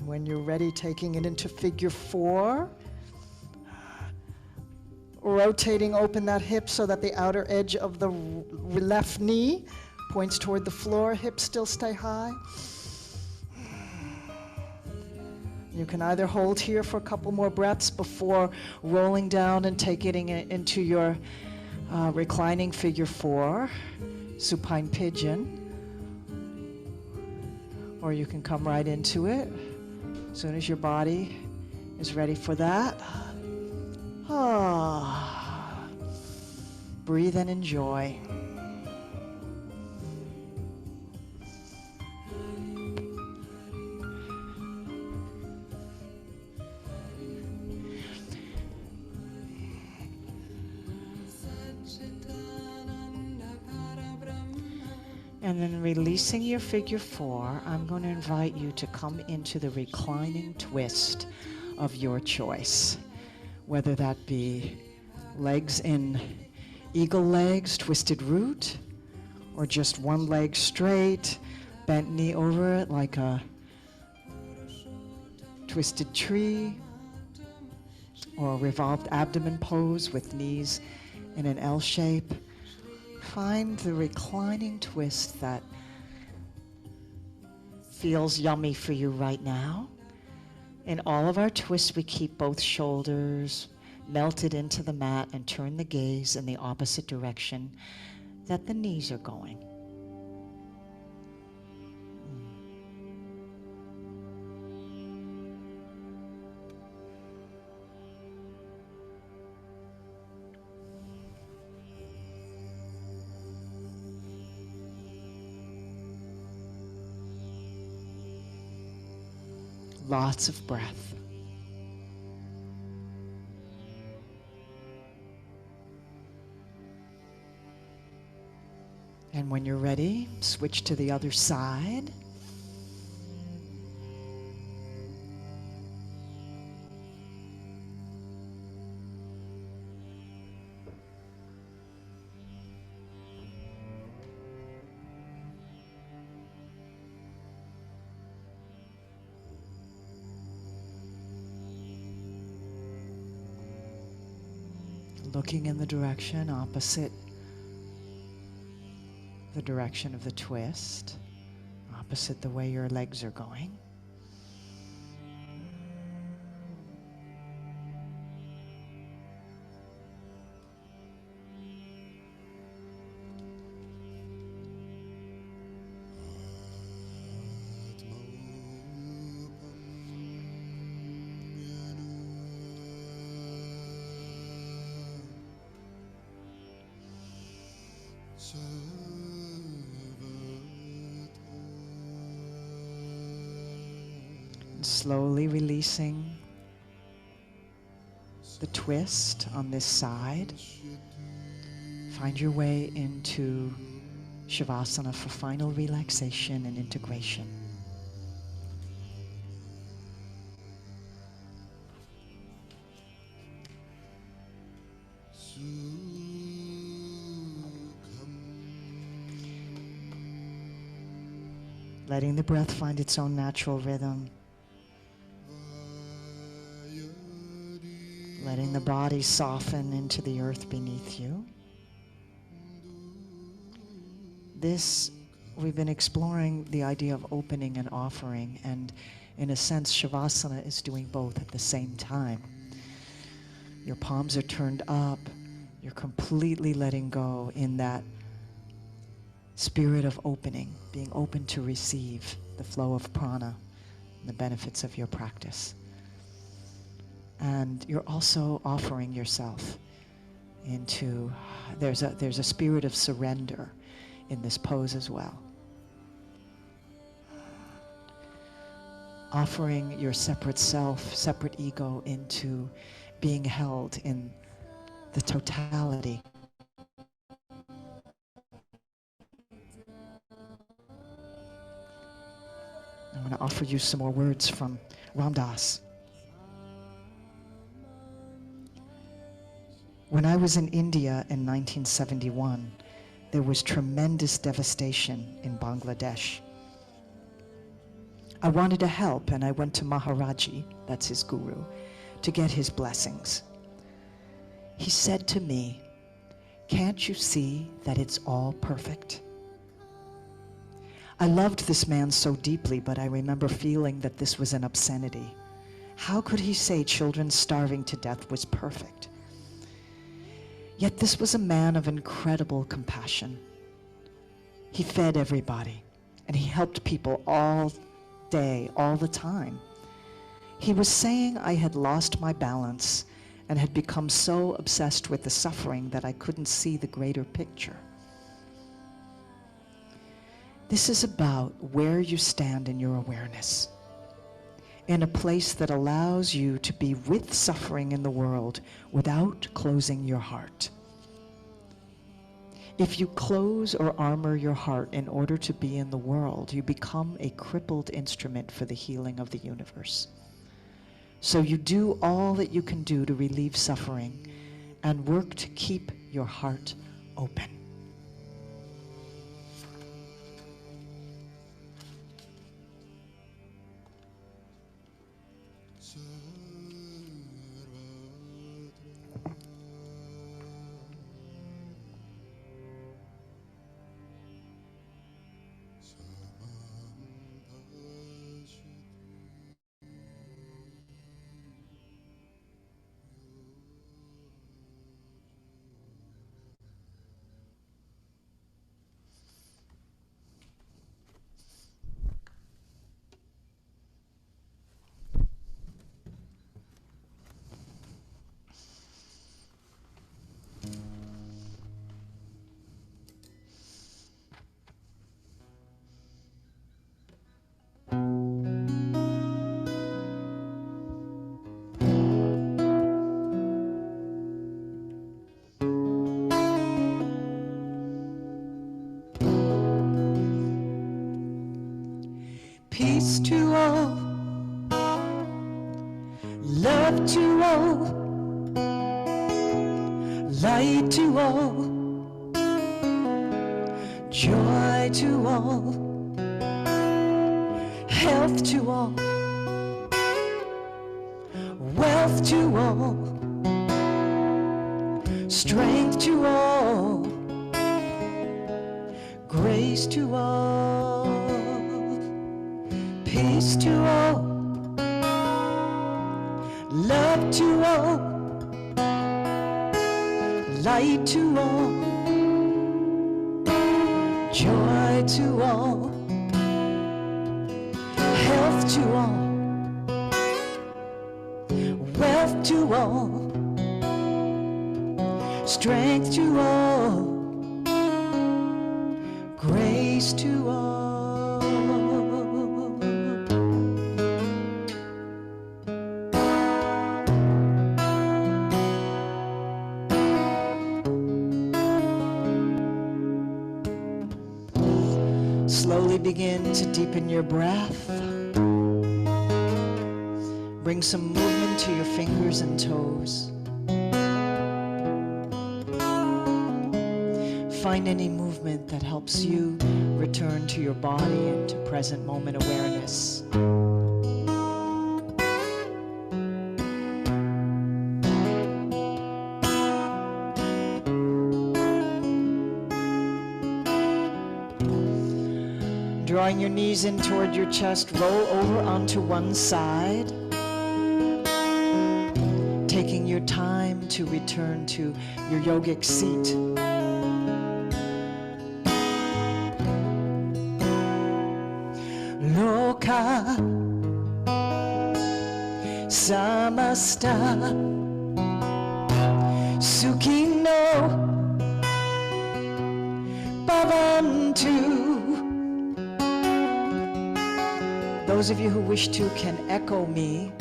When you're ready, taking it into figure 4. Rotating open that hip so that the outer edge of the left knee points toward the floor. Hips still stay high. You can either hold here for a couple more breaths before rolling down and taking it into your reclining figure 4, supine pigeon. Or you can come right into it as soon as your body is ready for that. Ah. Breathe and enjoy. And then releasing your figure 4, I'm going to invite you to come into the reclining twist of your choice. Whether that be legs in eagle legs, twisted root, or just one leg straight, bent knee over it like a twisted tree, or a revolved abdomen pose with knees in an L shape. Find the reclining twist that feels yummy for you right now. In all of our twists, we keep both shoulders melted into the mat and turn the gaze in the opposite direction that the knees are going. Lots of breath. And when you're ready, switch to the other side. looking in the direction opposite the direction of the twist, opposite the way your legs are going. Slowly releasing the twist on this side. Find your way into Shavasana for final relaxation and integration. Letting the breath find its own natural rhythm. Letting the body soften into the earth beneath you. We've been exploring the idea of opening and offering, and in a sense, Shavasana is doing both at the same time. Your palms are turned up. You're completely letting go in that spirit of opening, being open to receive the flow of prana and the benefits of your practice. And you're also offering yourself into, there's a spirit of surrender in this pose as well. Offering your separate self, separate ego into being held in the totality. I'm going to offer you some more words from Ram Dass. When I was in India in 1971, there was tremendous devastation in Bangladesh. I wanted to help, and I went to Maharaji, that's his guru, to get his blessings. He said to me, "Can't you see that it's all perfect?" I loved this man so deeply, but I remember feeling that this was an obscenity. How could he say children starving to death was perfect? Yet this was a man of incredible compassion. He fed everybody, and he helped people all day, all the time. He was saying I had lost my balance and had become so obsessed with the suffering that I couldn't see the greater picture. This is about where you stand in your awareness, in a place that allows you to be with suffering in the world without closing your heart. If you close or armor your heart in order to be in the world, you become a crippled instrument for the healing of the universe. So you do all that you can do to relieve suffering and work to keep your heart open. Peace to all, love to all, light to all, joy to all, health to all, wealth to all, strength to all, grace to all, peace to all, love to all, light to all, joy to all, health to all, wealth to all, strength to all, grace to all. Slowly begin to deepen your breath. Bring some movement to your fingers and toes. Find any movement that helps you return to your body and to present moment awareness. Drawing your knees in toward your chest, roll over onto one side. Taking your time to return to your yogic seat. Loka samasta sukhino bhavantu. Those of you who wish to can echo me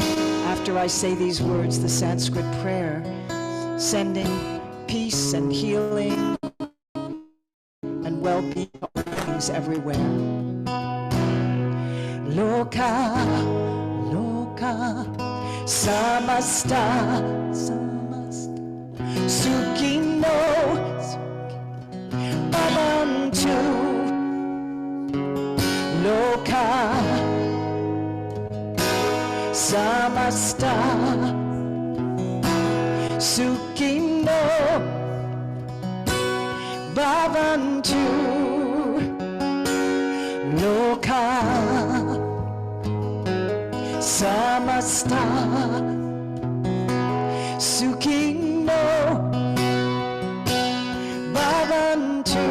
after I say these words, the Sanskrit prayer, sending peace and healing and well-being everywhere. Loka, loka, samasta, samasta, sukhino, bhavantu, loka, samasta, sukhino, bhavantu, loka, samasta, sukhino, bhavantu.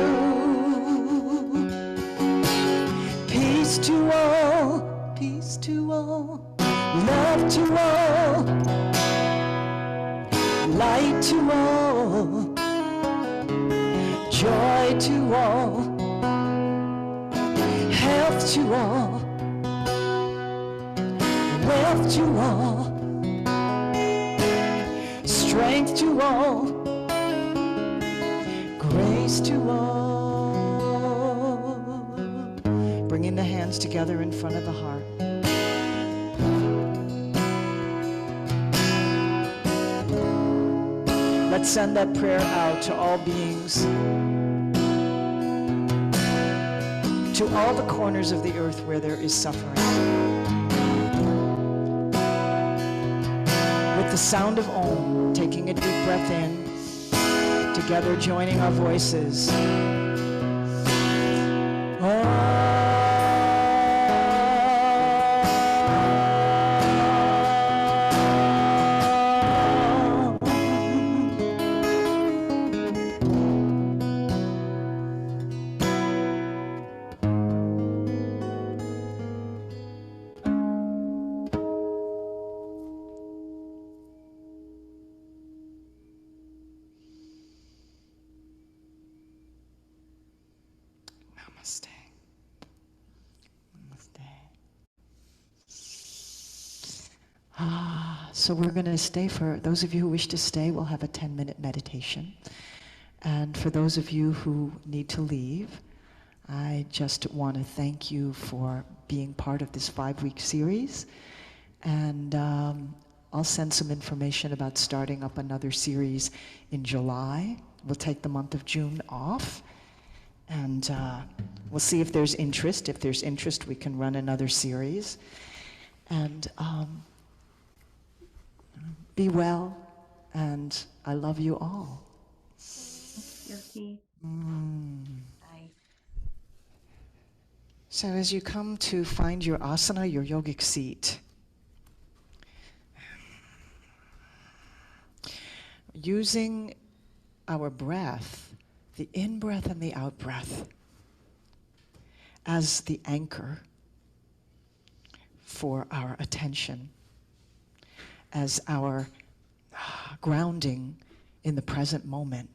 Peace to all, peace to all, love to all, light to all, joy to all, health to all, wealth to all, strength to all, grace to all. Bringing the hands together in front of the heart. Let's send that prayer out to all beings, to all the corners of the earth where there is suffering. With the sound of Om, taking a deep breath in, together joining our voices. Namaste. Namaste. So we're going to stay for those of you who wish to stay, we'll have a 10-minute meditation. And for those of you who need to leave, I just want to thank you for being part of this 5-week series. And I'll send some information about starting up another series in July. We'll take the month of June off. And we'll see if there's interest. If there's interest, we can run another series. And be well, and I love you all. Jyoti. I So as you come to find your asana, your yogic seat, using our breath, the in-breath and the out-breath, as the anchor for our attention, as our grounding in the present moment.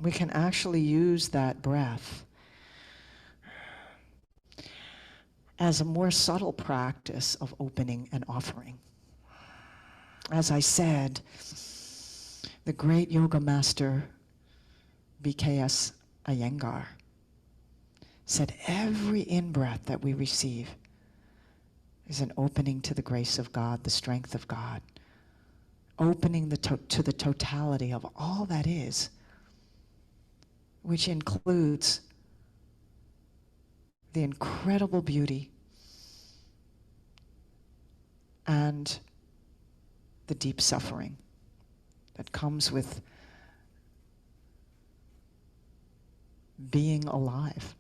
We can actually use that breath as a more subtle practice of opening and offering. As I said, the great yoga master BKS Iyengar said every in-breath that we receive is an opening to the grace of God, the strength of God, opening to the totality of all that is, which includes the incredible beauty and the deep suffering that comes with being alive.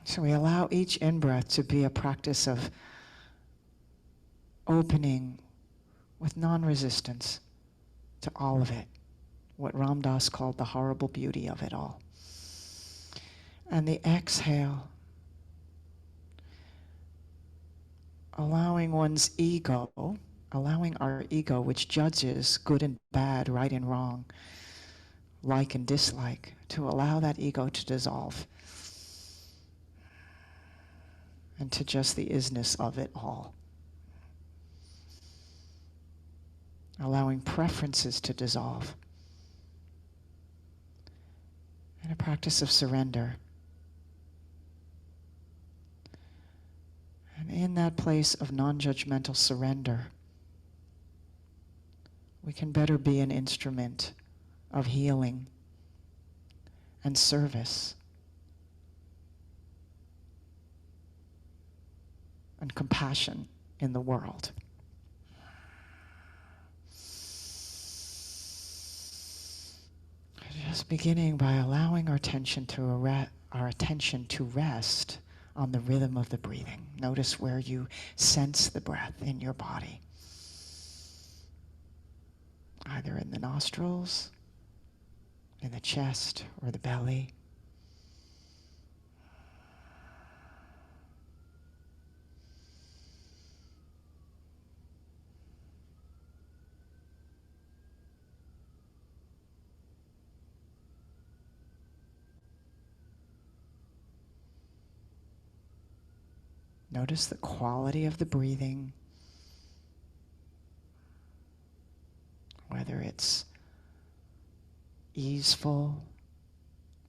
So we allow each in-breath to be a practice of opening with non-resistance to all of it, what Ram Dass called the horrible beauty of it all. And the exhale, allowing one's ego, allowing our ego, which judges good and bad, right and wrong, like and dislike, to allow that ego to dissolve and to just the isness of it all. Allowing preferences to dissolve. And a practice of surrender. And in that place of non-judgmental surrender, we can better be an instrument of healing and service and compassion in the world. Just beginning by allowing our attention to rest on the rhythm of the breathing. Notice where you sense the breath in your body. Either in the nostrils, in the chest, or the belly. Notice the quality of the breathing, whether it's easeful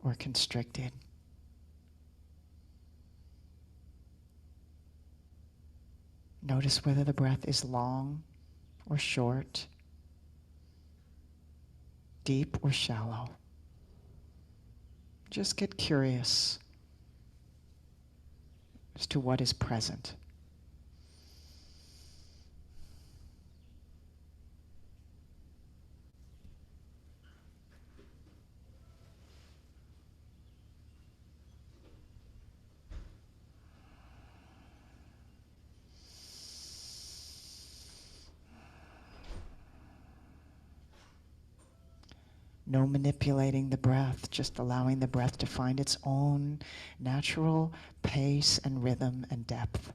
or constricted. Notice whether the breath is long or short, deep or shallow. Just get curious as to what is present. No manipulating the breath, just allowing the breath to find its own natural pace and rhythm and depth.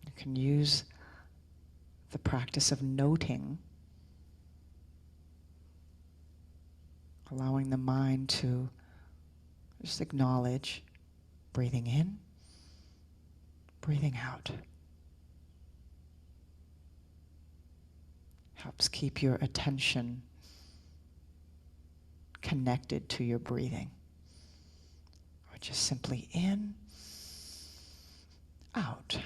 You can use the practice of noting, allowing the mind to just acknowledge breathing in, breathing out. helps keep your attention connected to your breathing. Or just simply in, out.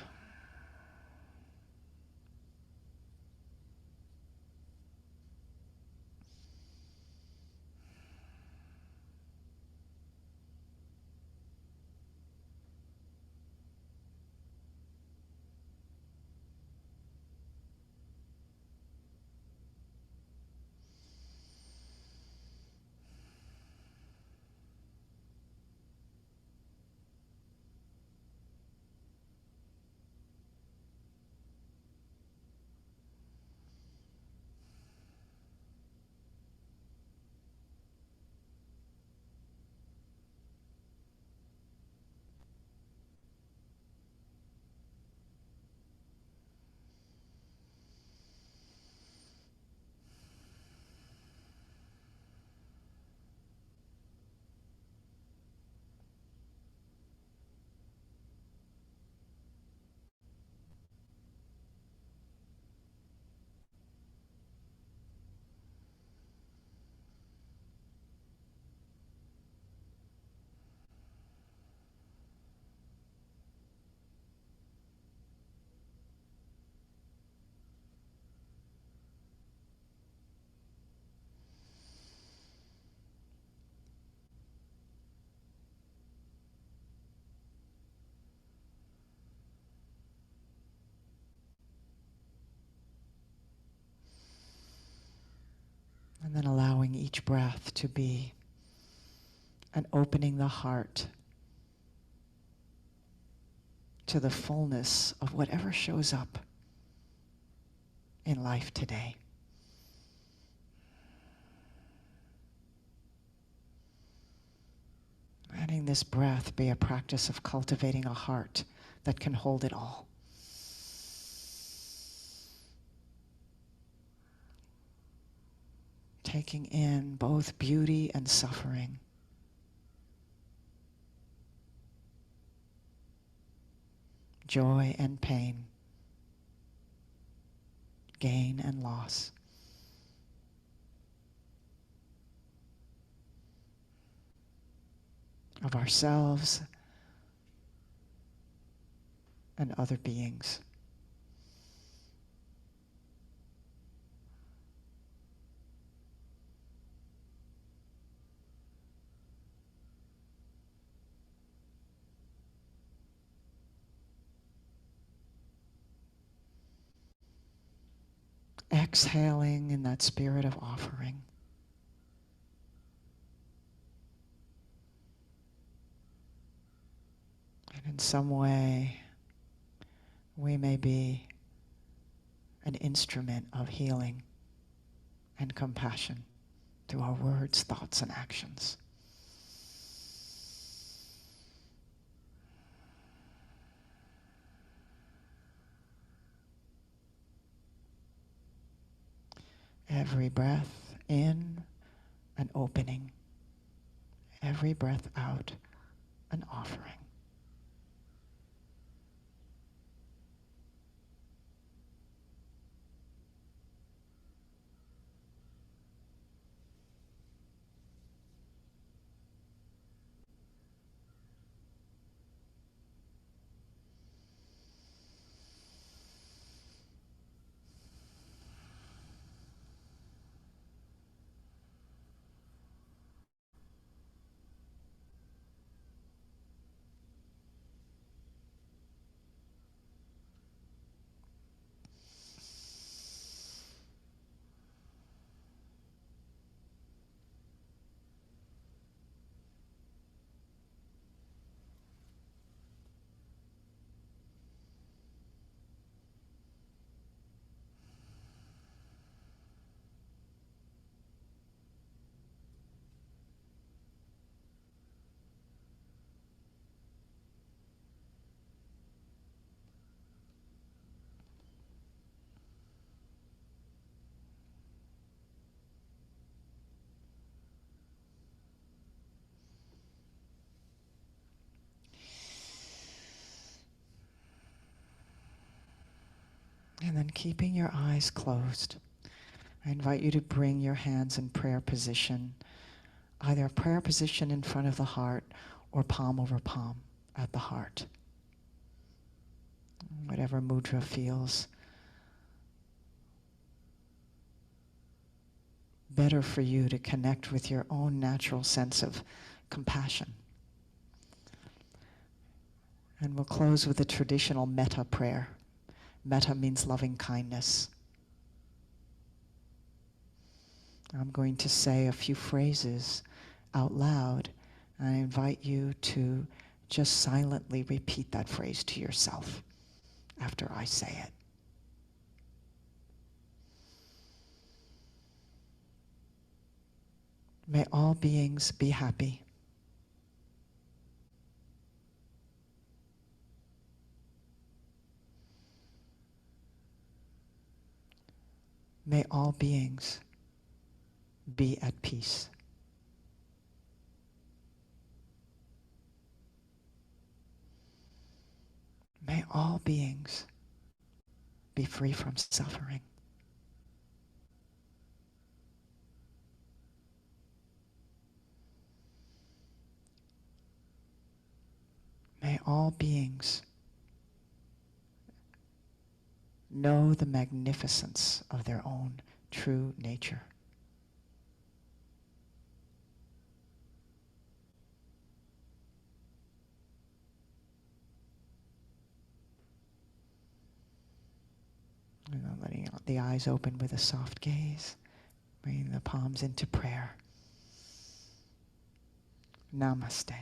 And then allowing each breath to be an opening the heart to the fullness of whatever shows up in life today. Letting this breath be a practice of cultivating a heart that can hold it all. Taking in both beauty and suffering. Joy and pain. Gain and loss. Of ourselves and other beings. Exhaling in that spirit of offering. And in some way, we may be an instrument of healing and compassion through our words, thoughts, and actions. Every breath in, an opening. Every breath out, an offering. And then keeping your eyes closed, I invite you to bring your hands in prayer position, either a prayer position in front of the heart or palm over palm at the heart. Whatever mudra feels better for you to connect with your own natural sense of compassion. And we'll close with a traditional metta prayer. Metta means loving kindness. I'm going to say a few phrases out loud, and I invite you to just silently repeat that phrase to yourself after I say it. May all beings be happy. May all beings be at peace. May all beings be free from suffering. May all beings know the magnificence of their own true nature. And then letting the eyes open with a soft gaze, bringing the palms into prayer. Namaste.